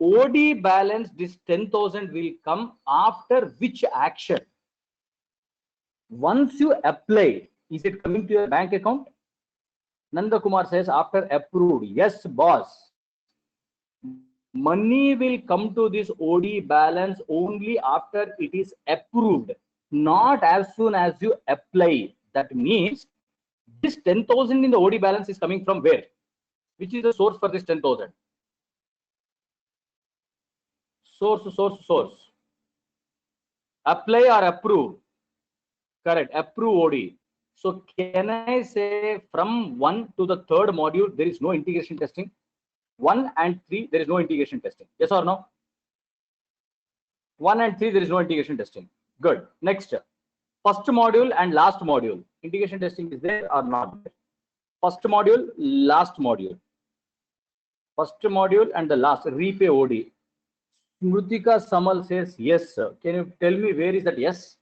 OD balance, this 10,000 will come after which action? Once you apply, is it coming to your bank account? Nanda Kumar says after approved. Yes, boss. Money will come to this OD balance only after it is approved. not as soon as you apply. That means this 10,000 in the OD balance is coming from where? Which is the source for this 10,000? Source. Apply or approve? Correct. Approve OD. So can I say from 1 to the 3rd module, there is no integration testing? 1 and 3, there is no integration testing. Yes or no? 1 and 3, there is no integration testing. Good. Next, first module and last module. Integration testing is there or not there? First module, last module. First module and the last, repay OD. Smrutika Samal says yes, sir. Can you tell me where is that yes?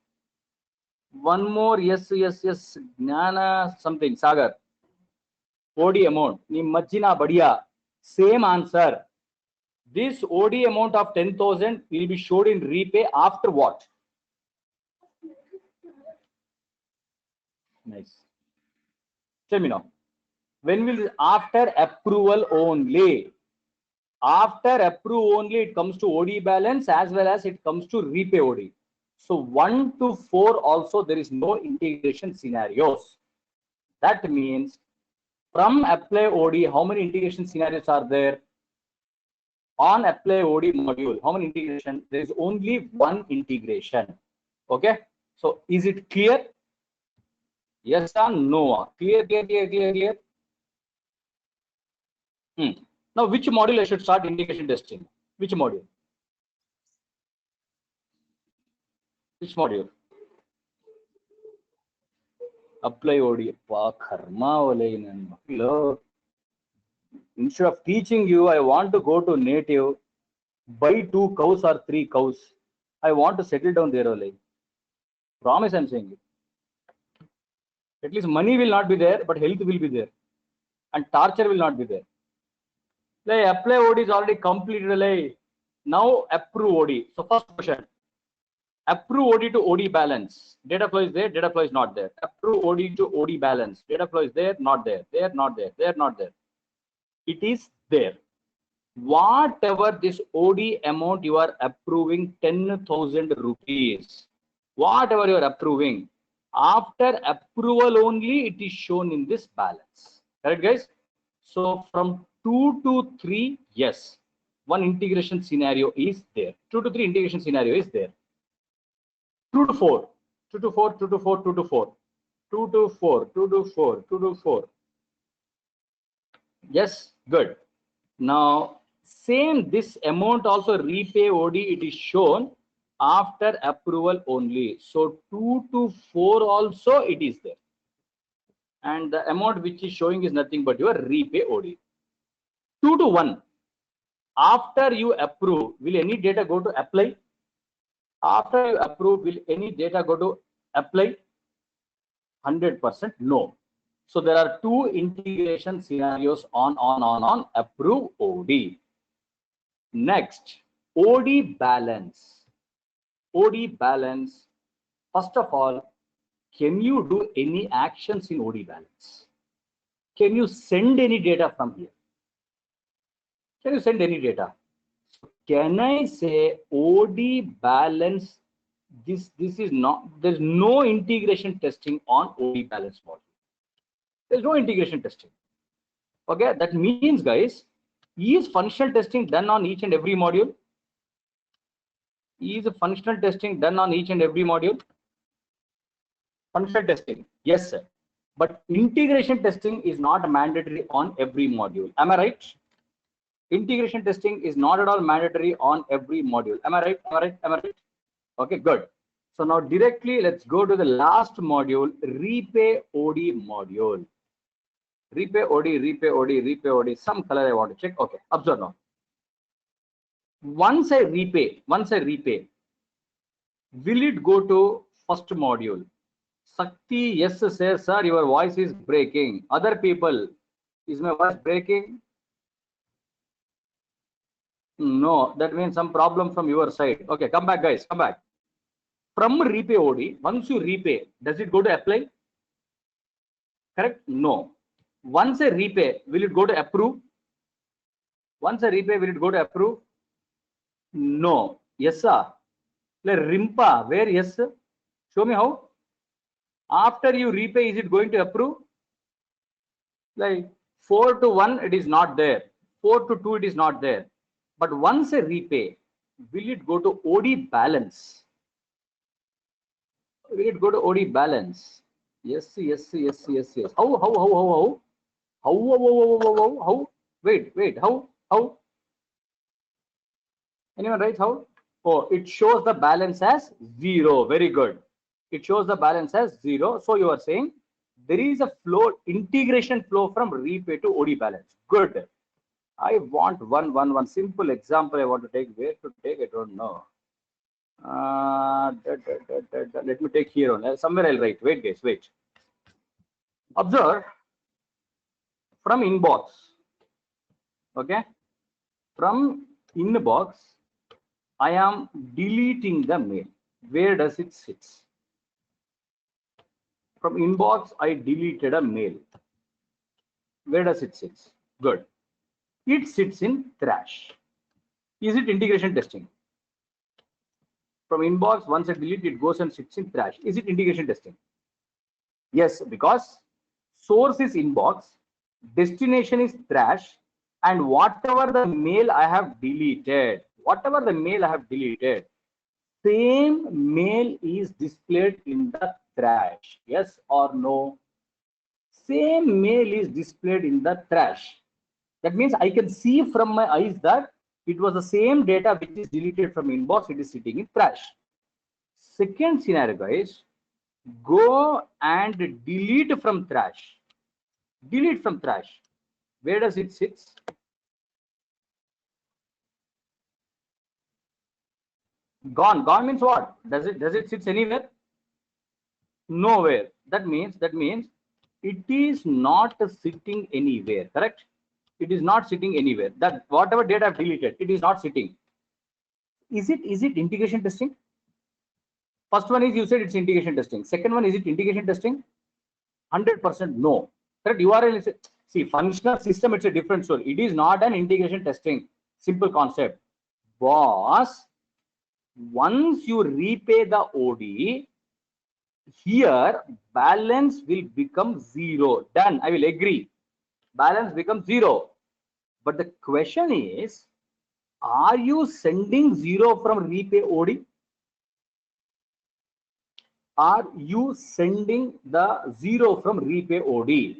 One more yes. Jnana something, Sagar. OD amount. Nimajjina Badia. Same answer. This OD amount of 10,000 will be showed in repay after what? Nice. Tell me now. When will after approval only? After approve only, it comes to OD balance as well as it comes to repay OD. So 1 to 4 also there is no integration scenarios. That means from apply OD, how many integration scenarios are there? On apply OD module, how many integration? There is only one integration. Okay. So is it clear? Yes or no? Clear. Now, which module I should start integration testing? Which module? Which module? Apply OD. Instead of teaching you, I want to go to native, buy 2 cows or 3 cows. I want to settle down there only. Promise I'm saying it. At least money will not be there, but health will be there. And torture will not be there. The apply OD is already completed. Now approve OD. So first question. Approve OD to OD balance. Data flow is there, data flow is not there. Approve OD to OD balance. Data flow is there, not there. There, not there. There, not there. It is there. Whatever this OD amount you are approving, 10,000 rupees. Whatever you are approving, after approval only it is shown in this balance. Correct, guys? So from 2 to 3, yes, one integration scenario is there. 2 to 3 integration scenario is there. 2 to 4, 2 to 4, 2 to 4, 2 to 4, 2 to 4, 2 to 4, 2 to 4. Yes, good. Now, same this amount also repay OD, it is shown after approval only. So 2 to 4 also it is there. And the amount which is showing is nothing but your repay OD. 2 to 1. After you approve, will any data go to apply? After you approve, will any data go to apply? 100% no. So there are 2 integration scenarios on approve OD. Next, OD balance. OD balance. First of all, can you do any actions in OD balance? Can you send any data from here? Can you send any data? Can I say OD balance? This is not, there's no integration testing on OD balance module. There's no integration testing. Okay, that means, guys, is functional testing done on each and every module? Is functional testing done on each and every module? Functional testing, yes, sir. But integration testing is not mandatory on every module. Am I right? Integration testing is not at all mandatory on every module. Am I right? Am I right? Am I right? Okay, good. So now directly let's go to the last module, repay OD module. Repay OD, repay OD, repay OD. Some color I want to check. Okay, observe now. Once I repay, will it go to first module? Sakti, yes, sir, sir, your voice is breaking. Other people, is my voice breaking? No, that means some problem from your side. Okay, come back, guys, come back. From repay OD, once you repay, does it go to apply? Correct? No. Once I repay, will it go to approve? Once I repay, will it go to approve? No. Yes, sir. Like Rimpa, where yes? Show me how. After you repay, is it going to approve? Like 4 to 1, it is not there. 4 to 2, it is not there. But once a repay, will it go to OD balance? Will it go to OD balance? Yes, yes, yes, yes, yes. How? How? Wait, how? Anyone writes how? Oh, it shows the balance as 0. Very good. It shows the balance as 0. So you are saying there is a flow, integration flow from repay to OD balance. Good. I want one simple example I want to take. Where to take? I don't know. Let me take here on. Somewhere I'll write. Wait, guys, wait. Observe from inbox. Okay. From inbox, I am deleting the mail. Where does it sit? From inbox, I deleted a mail. Where does it sit? Good. It sits in trash. Is it integration testing? From inbox, once I delete, it goes and sits in trash. Is it integration testing? Yes, because source is inbox, destination is trash, and whatever the mail I have deleted, same mail is displayed in the trash. Yes or no? Same mail is displayed in the trash. That means I can see from my eyes that it was the same data which is deleted from inbox, it is sitting in trash. Second scenario, guys, go and delete from trash. Delete from trash. Where does it sit? Gone. Gone means what? Does it sit anywhere? Nowhere. That means it is not sitting anywhere. Correct? It is not sitting anywhere. That whatever data I've deleted, it is not sitting. Is it integration testing? First one is you said it's integration testing. Second one, is it integration testing? 100% no. Correct? URL is, see, functional system, it's a different story. It is not an integration testing. Simple concept. Boss, once you repay the OD, here balance will become 0. Done. I will agree. Balance becomes 0. But the question is, are you sending 0 from repay OD? Are you sending the 0 from repay OD?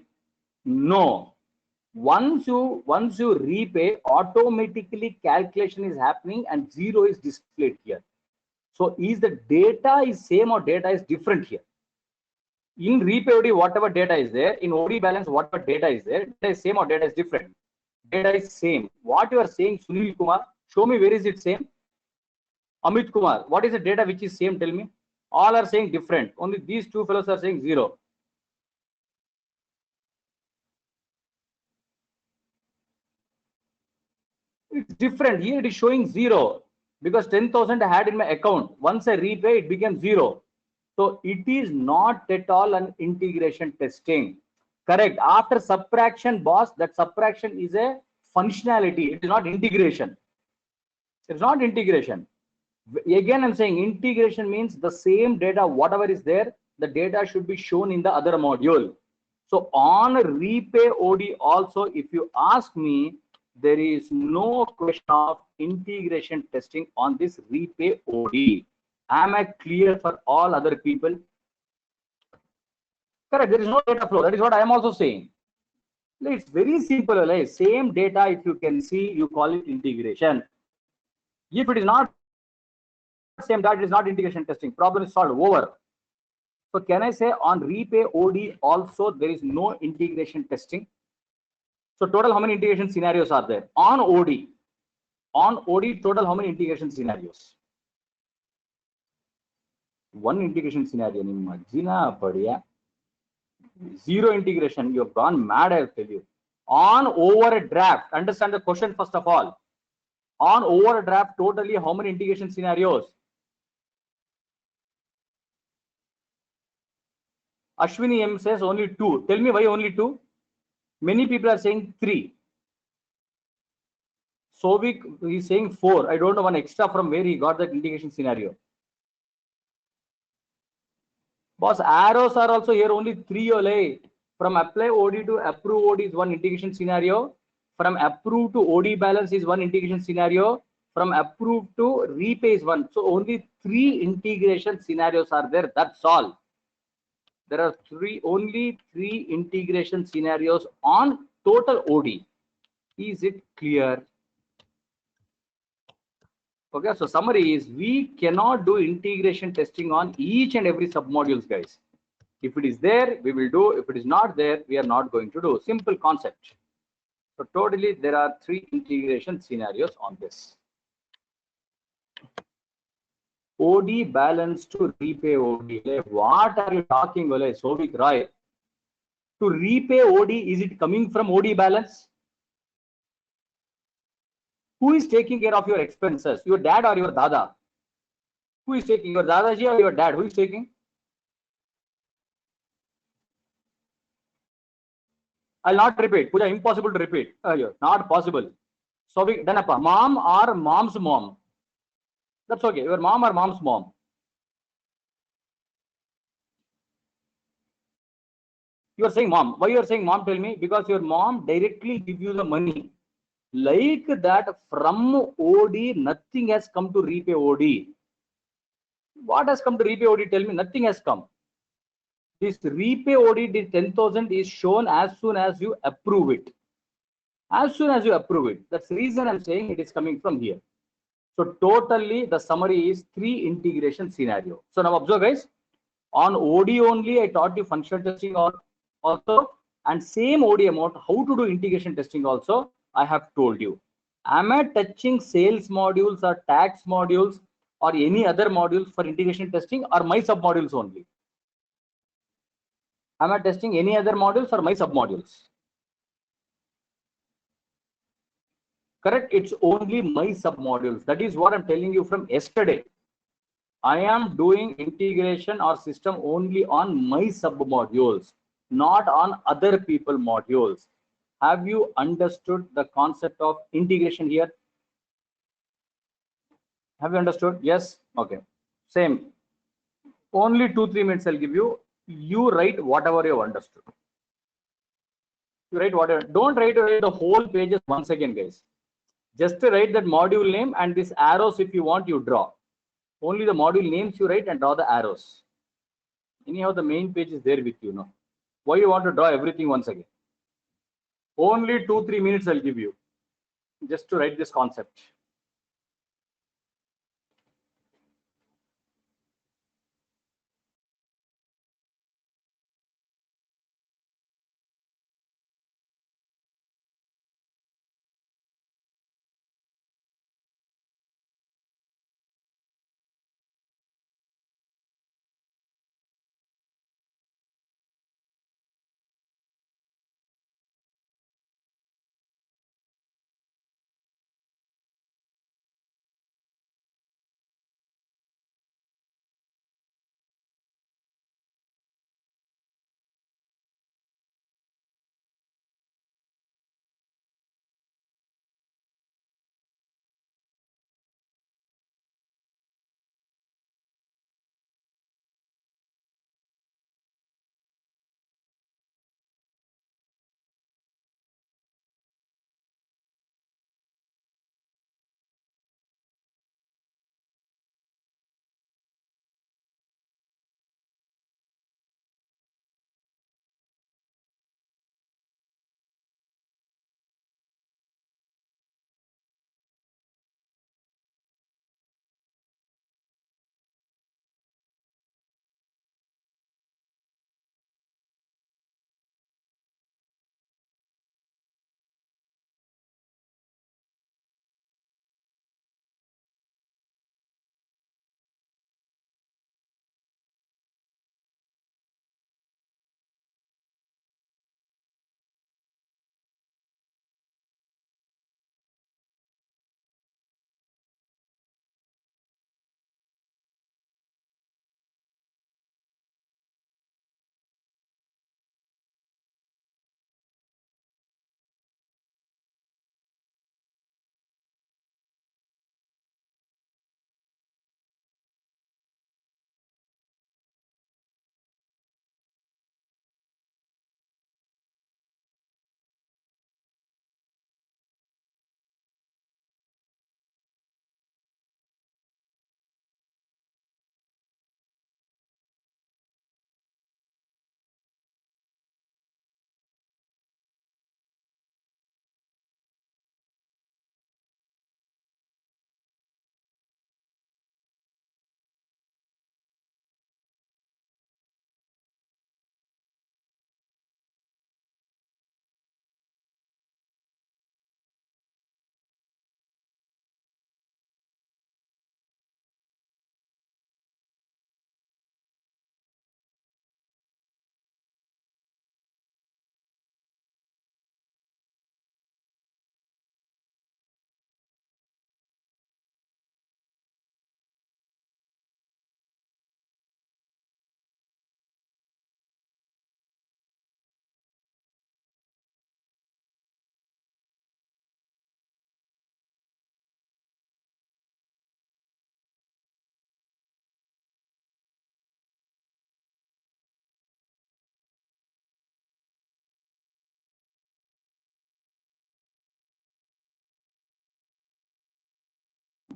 No. Once you repay, automatically calculation is happening and 0 is displayed here. So is the data is same or data is different here? In repay OD, whatever data is there, in OD balance, whatever data is there, data is same or data is different? Data is same. What you are saying, Sunil Kumar, show me where is it same? Amit Kumar, what is the data which is same? Tell me. All are saying different. Only these two fellows are saying 0. It's different. Here it is showing 0 because 10,000 I had in my account. Once I repay, it became 0. So it is not at all an integration testing. Correct. After subtraction, boss, that subtraction is a functionality. It is not integration. It's not integration. Again, I'm saying integration means the same data, whatever is there, the data should be shown in the other module. So on repay OD also, if you ask me, there is no question of integration testing on this repay OD. Am I clear for all other people? Correct. There is no data flow. That is what I am also saying. It's very simple. Like same data, if you can see, you call it integration. If it is not same data, it is not integration testing. Problem is solved. Over. So can I say on repay OD also there is no integration testing? So total how many integration scenarios are there on OD? On OD total how many integration scenarios? One integration scenario. Zero integration. You have gone mad, I'll tell you. On overdraft, understand the question first of all. On overdraft, totally how many integration scenarios? Ashwini M says only 2. Tell me why only 2? Many people are saying 3. Sovik is saying 4. I don't know one extra from where he got that integration scenario. Boss, arrows are also here only three only. From apply OD to approve OD is one integration scenario. From approve to OD balance is one integration scenario. From approve to repay is one. So only three integration scenarios are there. That's all. There are only three integration scenarios on total OD. Is it clear? Okay, so summary is we cannot do integration testing on each and every submodules, guys. If it is there, we will do. If it is not there, we are not going to do. Simple concept. So totally, there are three integration scenarios on this. OD balance to repay OD. What are you talking, Souvik Roy? To repay OD, is it coming from OD balance? Who is taking care of your expenses? Your dad or your dada? Who is taking? Your dadaji or your dad? Who is taking? I'll not repeat. Puja, impossible to repeat. Not possible. So we done up. Mom or mom's mom. That's okay. Your mom or mom's mom. You are saying mom. Why you are saying mom? Tell me. Because your mom directly give you the money. Like that, from OD, nothing has come to repay OD. What has come to repay OD? Tell me. Nothing has come. This repay OD, the 10,000 is shown as soon as you approve it. As soon as you approve it. That's the reason I'm saying it is coming from here. So totally the summary is three integration scenario. So now observe, guys, on OD only I taught you functional testing also, and same OD amount how to do integration testing also I have told you. Am I touching sales modules or tax modules or any other modules for integration testing, or my sub modules only? Am I testing any other modules or my sub modules? Correct, it's only my sub modules. That is what I'm telling you from yesterday. I am doing integration or system only on my sub modules, not on other people modules. Have you understood the concept of integration here? Have you understood? Yes. Okay. Same. Only 2-3 minutes I'll give you. You write whatever you understood. You write whatever. Don't write the whole pages once again, guys. Just write that module name and this arrows if you want, you draw. Only the module names you write and draw the arrows. Anyhow, the main page is there with you now. Why you want to draw everything once again? Only 2-3 minutes I'll give you just to write this concept.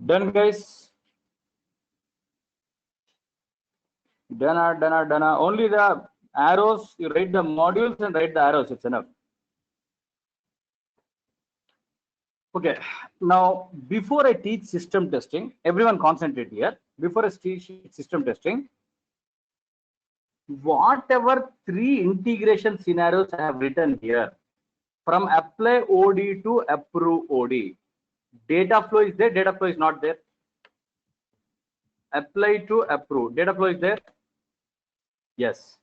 Done, guys. Done. Only the arrows, you write the modules and write the arrows, it's enough. Okay, now before I teach system testing, everyone concentrate here. Before I teach system testing, whatever 3 integration scenarios I have written here, from apply OD to approve OD, data flow is there, data flow is not there. Apply to approve, data flow is there. Yes.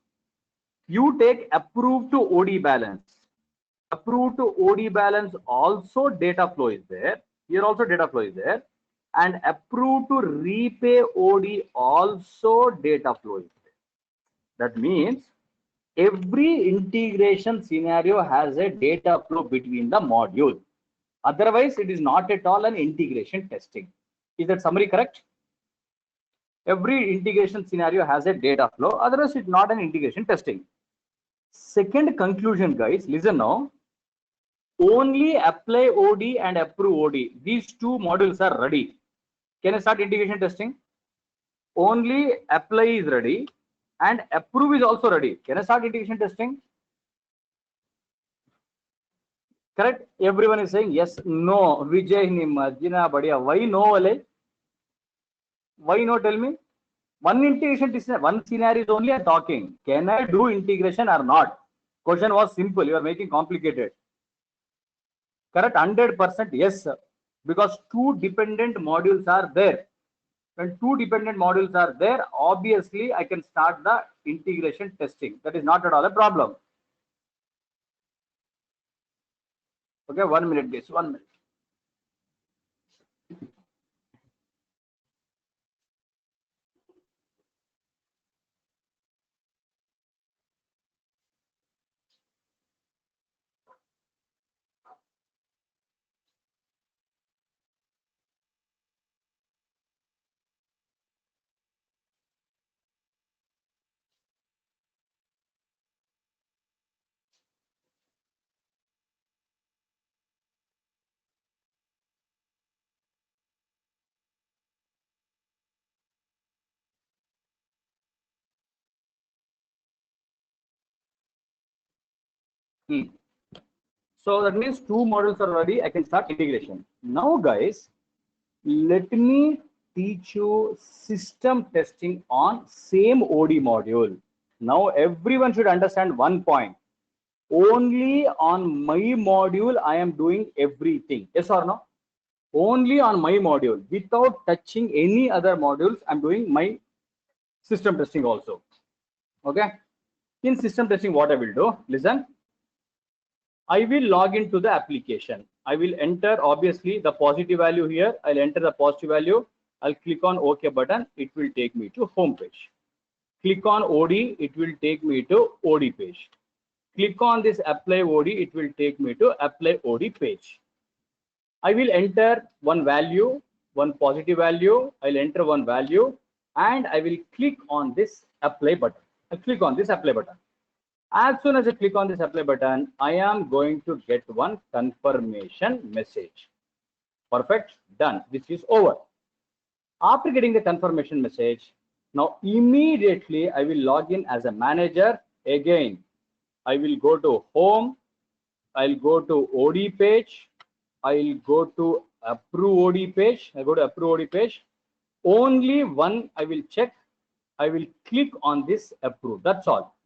You take approve to OD balance. Approve to OD balance also data flow is there. Here also data flow is there. And approve to repay OD also data flow is there. That means every integration scenario has a data flow between the module. Otherwise, it is not at all an integration testing. Is that summary correct? Every integration scenario has a data flow. Otherwise, it's not an integration testing. Second conclusion, guys, listen now. Only apply OD and approve OD. These 2 modules are ready. Can I start integration testing? Only apply is ready and approve is also ready. Can I start integration testing? Correct? Everyone is saying yes, no. Vijay Nimajina Badia. Why no, Ale? Why no? Tell me. One integration test, one scenario is only a talking. Can I do integration or not? Question was simple. You are making complicated. Correct? 100% yes, sir. Because 2 dependent modules are there. When 2 dependent modules are there, obviously I can start the integration testing. That is not at all a problem. Okay, 1 minute, guys. 1 minute. So that means 2 modules are ready. I can start integration. Now, guys, let me teach you system testing on same OD module. Now, everyone should understand one point. Only on my module, I am doing everything. Yes or no? Only on my module, without touching any other modules, I'm doing my system testing also. Okay. In system testing, what I will do, listen. I will log into the application. I will enter obviously the positive value here. I'll enter the positive value. I'll click on OK button. It will take me to home page. Click on OD. It will take me to OD page. Click on this apply OD. It will take me to apply OD page. I will enter one value, one positive value. I'll enter one value and I will click on this apply button. I'll click on this apply button. As soon as I click on this apply button, I am going to get one confirmation message. Perfect. Done. This is over. After getting the confirmation message, now immediately I will log in as a manager. Again, I will go to home. I'll go to OD page. I'll go to approve OD page. I go to approve OD page. Only one I will check. I will click on this approve. That's all.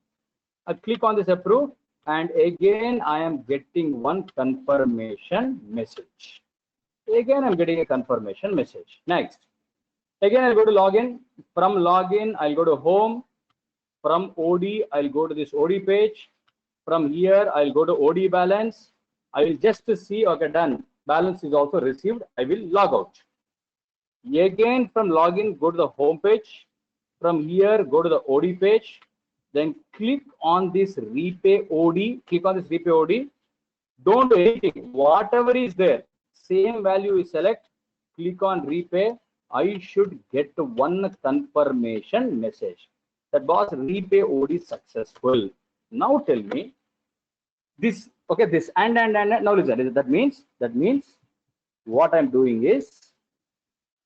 I click on this approve and again I am getting one confirmation message. Again I'm getting a confirmation message. Next. Again I'll go to login. From login I'll go to home. From OD I'll go to this OD page. From here I'll go to OD balance. I will just see, okay, done. Balance is also received. I will log out. Again from login, go to the home page. From here, go to the OD page. Then click on this repay OD. Click on this repay OD. Don't do anything. Whatever is there, same value you select. Click on repay. I should get one confirmation message that was repay OD successful. Now tell me this. Okay, this and now listen. That means what I'm doing is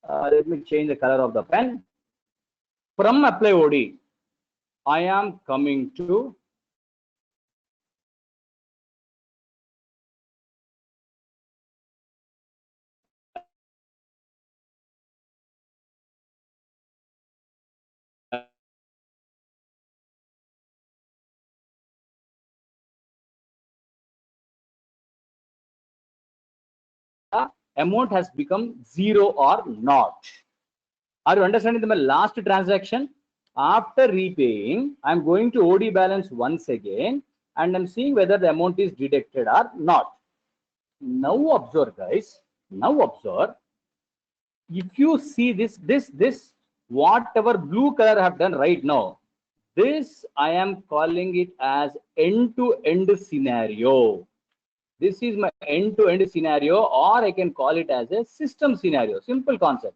Let me change the color of the pen. From apply OD, I am coming to amount has become 0 or not. Are you understanding the last transaction? After repaying, I'm going to OD balance once again, and I'm seeing whether the amount is deducted or not. Now observe, guys. Now observe. If you see this, whatever blue color I have done right now, this I am calling it as end-to-end scenario. This is my end-to-end scenario, or I can call it as a system scenario. Simple concept.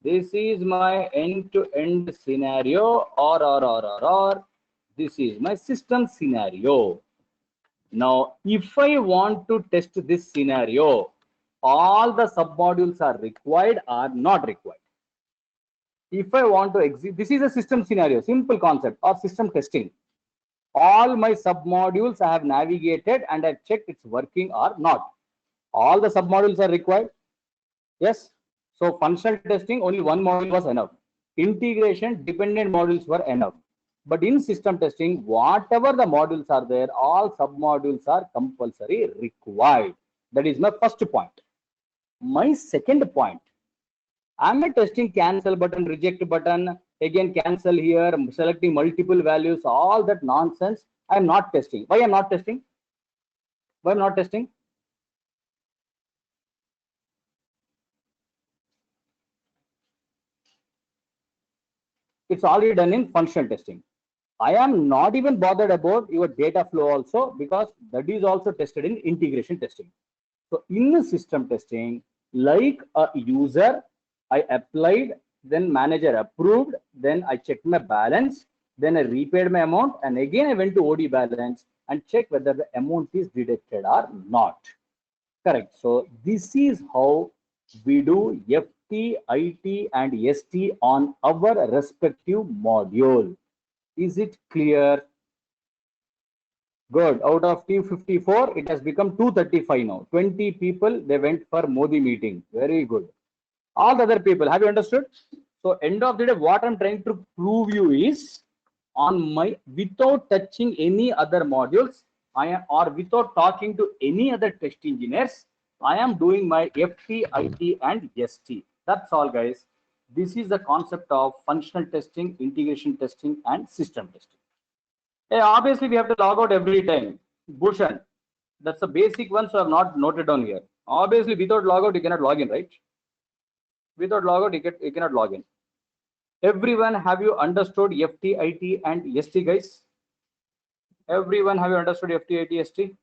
This is my end-to-end scenario, or this is my system scenario. Now, if I want to test this scenario, all the submodules are required or not required. If I want to exit, this is a system scenario, simple concept of system testing. All my submodules I have navigated and I checked it's working or not. All the submodules are required. Yes. So functional testing, only one module was enough. Integration, dependent modules were enough. But in system testing, whatever the modules are there, all submodules are compulsory required. That is my first point. My second point, I'm testing cancel button, reject button, again cancel here, selecting multiple values, all that nonsense. I'm not testing. Why I'm not testing? Why I'm not testing? It's already done in functional testing. I am not even bothered about your data flow also, because that is also tested in integration testing. So in the system testing, like a user, I applied, then manager approved, then I checked my balance, then I repaid my amount, and again I went to OD balance and check whether the amount is deducted or not. Correct. So this is how we do FT, IT, and ST on our respective module. Is it clear? Good. Out of 254, it has become 235 now. 20 people, they went for Modi meeting. Very good. All the other people, have you understood? So end of the day, what I'm trying to prove you is, on my, without touching any other modules, I am, or without talking to any other test engineers, I am doing my FT, IT, and ST. That's all, guys. This is the concept of functional testing, integration testing, and system testing. Hey, obviously, we have to log out every time. Bhushan, that's the basic one, so I've not noted down here. Obviously, without logout, you cannot log in, right? Without logout, you cannot log in. Everyone, have you understood FT, IT, and ST, guys? Everyone, have you understood FT, IT, ST?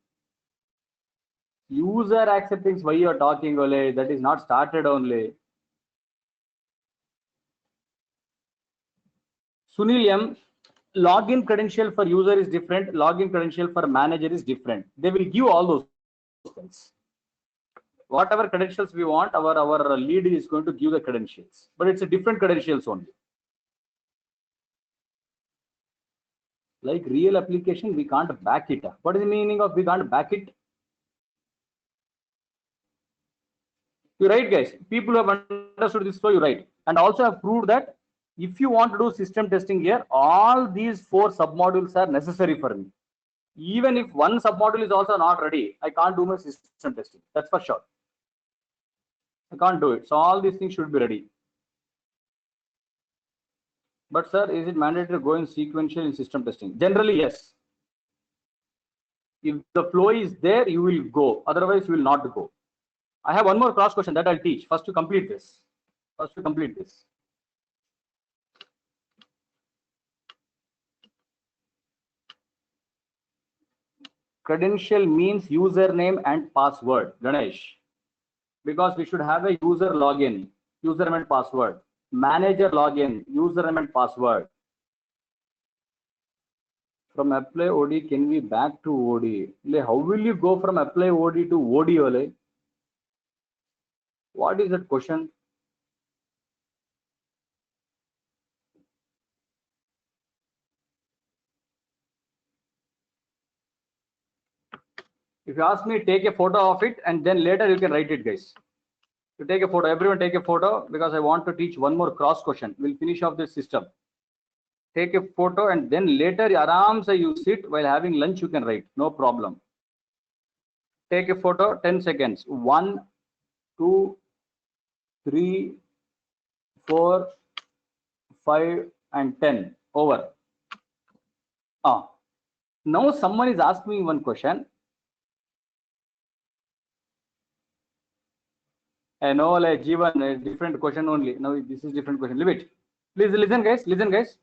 User acceptance, why you are talking, Ole? That is not started only. Sunil M, login credential for user is different. Login credential for manager is different. They will give all those things. Whatever credentials we want, our lead is going to give the credentials, but it's a different credentials only. Like real application, we can't back it. What is the meaning of we can't back it? You're right, guys. People who have understood this, so you're right. And also have proved that if you want to do system testing here, all these 4 submodules are necessary for me. Even if one submodule is also not ready, I can't do my system testing. That's for sure. I can't do it. So all these things should be ready. But sir, is it mandatory to go in sequential in system testing? Generally, yes. If the flow is there, you will go. Otherwise, you will not go. I have one more cross question that I'll teach. First to complete this. Credential means username and password, Ganesh. Because we should have a user login, username and password. Manager login, username and password. From apply OD, can we back to OD? How will you go from apply OD to OD? What is that question? If you ask me, take a photo of it and then later you can write it, guys. You take a photo, everyone take a photo, because I want to teach one more cross question. We'll finish off this system. Take a photo and then later aram se you sit while having lunch, you can write, no problem. Take a photo, 10 seconds. 1, 2, 3, 4, 5 and 10. Over. Now someone is asking me one question. I know, like Jeevan, a different question only. Now this is different question. Leave it. Please listen, guys. Listen, guys.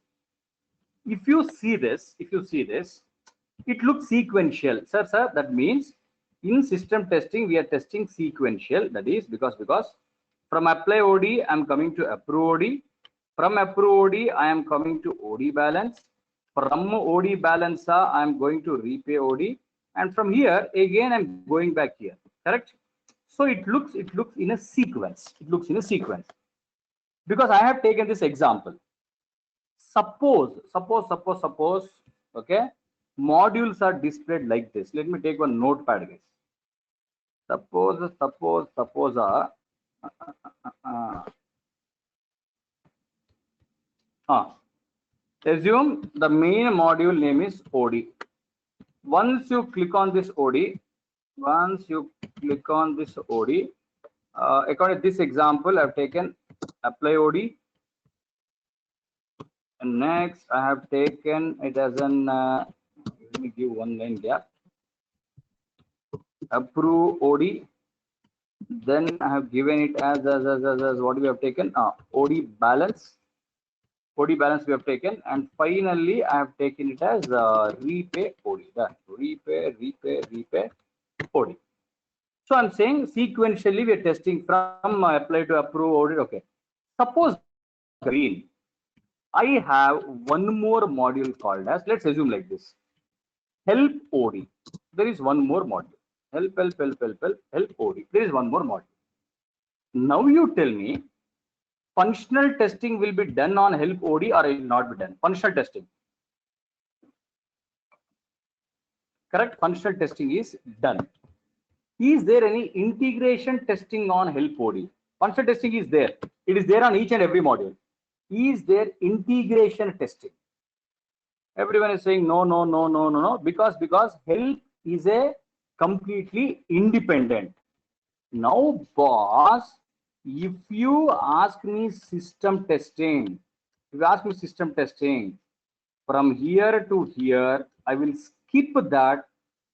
If you see this, it looks sequential. Sir, that means in system testing, we are testing sequential. That is because from apply OD, I'm coming to approve OD. From approve OD, I am coming to OD balance. From OD balance, I am going to repay OD. And from here, again, I'm going back here. Correct? So it looks in a sequence. It looks in a sequence. Because I have taken this example. Suppose, okay, modules are displayed like this. Let me take one notepad, guys. Suppose, assume the main module name is OD. Once you click on this OD, according to this example, I've taken apply OD. And next, I have taken it as an, let me give one line gap, approve OD. Then I have given it as what we have taken, OD balance. OD balance we have taken, and finally I have taken it as repay OD. Repay OD. So I'm saying sequentially we are testing from apply to approve OD. Okay. Suppose green, I have one more module called as, let's assume like this, help OD. There is one more module. Help OD. There is one more module. Now you tell me, functional testing will be done on help OD or it will not be done? Functional testing. Correct? Functional testing is done. Is there any integration testing on help OD? Functional testing is there. It is there on each and every module. Is there integration testing? Everyone is saying no, because help is a completely independent. Now, boss, if you ask me system testing, from here to here, I will skip that.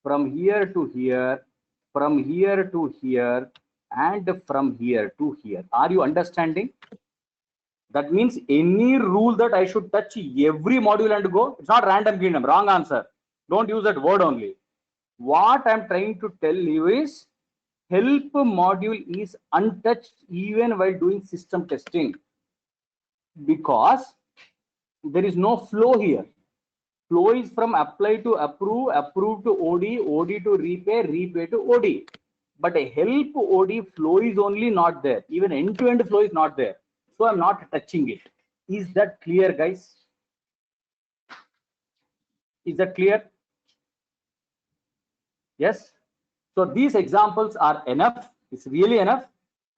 From here to here, from here to here, and from here to here. Are you understanding? That means any rule that I should touch every module and go, it's not random kingdom. Wrong answer. Don't use that word only. What I'm trying to tell you is, help module is untouched even while doing system testing, because there is no flow here. Flow is from apply to approve, approve to OD, OD to repay, repay to OD. But a help OD flow is only not there. Even end-to-end flow is not there. So I'm not touching it. Is that clear, guys? Is that clear? Yes. So these examples are enough. It's really enough.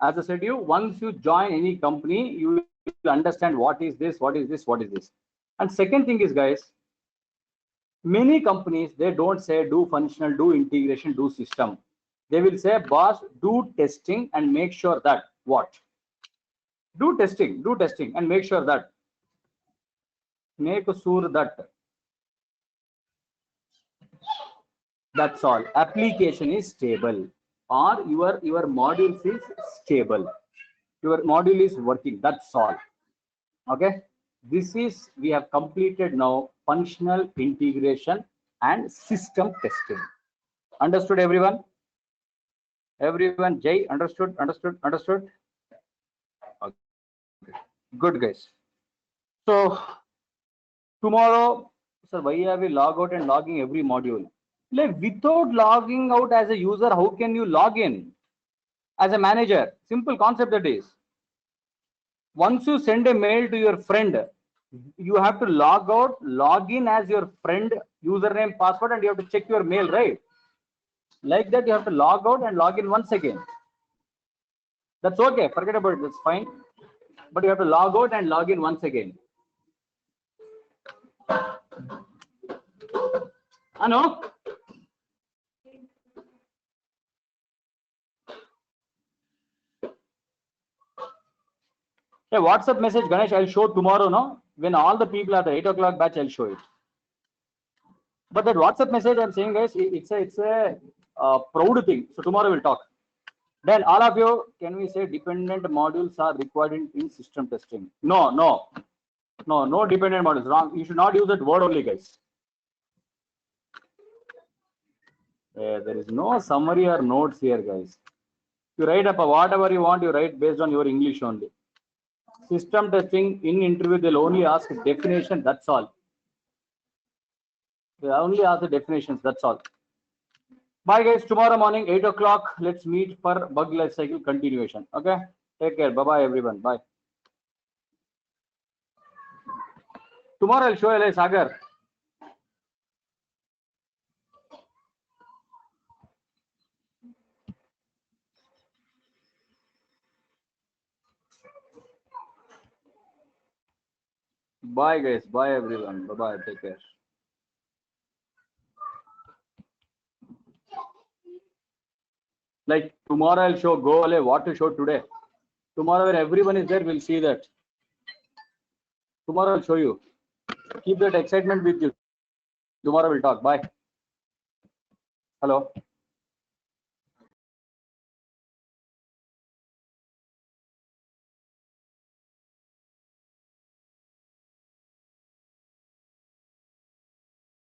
As I said to you, once you join any company, you will understand what is this, what is this, what is this. And second thing is, guys, many companies, they don't say do functional, do integration, do system. They will say, boss, do testing and make sure that what? Do testing and make sure that. Make sure that. That's all. Application is stable, or your module is stable. Your module is working. That's all. Okay. This is, we have completed now functional integration and system testing. Understood, everyone? Everyone, Jay, understood? Okay. Good, guys. So tomorrow, sir, why have we log out and logging every module? Like, without logging out as a user, how can you log in as a manager? Simple concept that is. Once you send a mail to your friend, you have to log out, log in as your friend, username, password, and you have to check your mail, right? Like that, you have to log out and log in once again. That's okay. Forget about it. That's fine. But you have to log out and log in once again. Anu? A WhatsApp message, Ganesh, I'll show tomorrow, no? When all the people are the 8 o'clock batch, I'll show it. But that WhatsApp message, I'm saying, guys, it's a proud thing. So tomorrow we'll talk. Then all of you, can we say dependent modules are required in system testing? No, no, no, no dependent modules. Wrong. You should not use that word only, guys. There is no summary or notes here, guys. You write up whatever you want, you write based on your English only. System testing in interview, they'll only ask definition, that's all. They only ask the definitions, that's all. Bye guys, tomorrow morning 8 o'clock, let's meet for bug life cycle continuation. Okay, take care. Bye bye everyone. Bye. Tomorrow I'll show you Sagar. Bye guys. Bye everyone. Bye bye. Take care. Like tomorrow I'll show go what to show today. Tomorrow when everyone is there, we'll see that. Tomorrow I'll show you. Keep that excitement with you. Tomorrow we'll talk. Bye. Hello.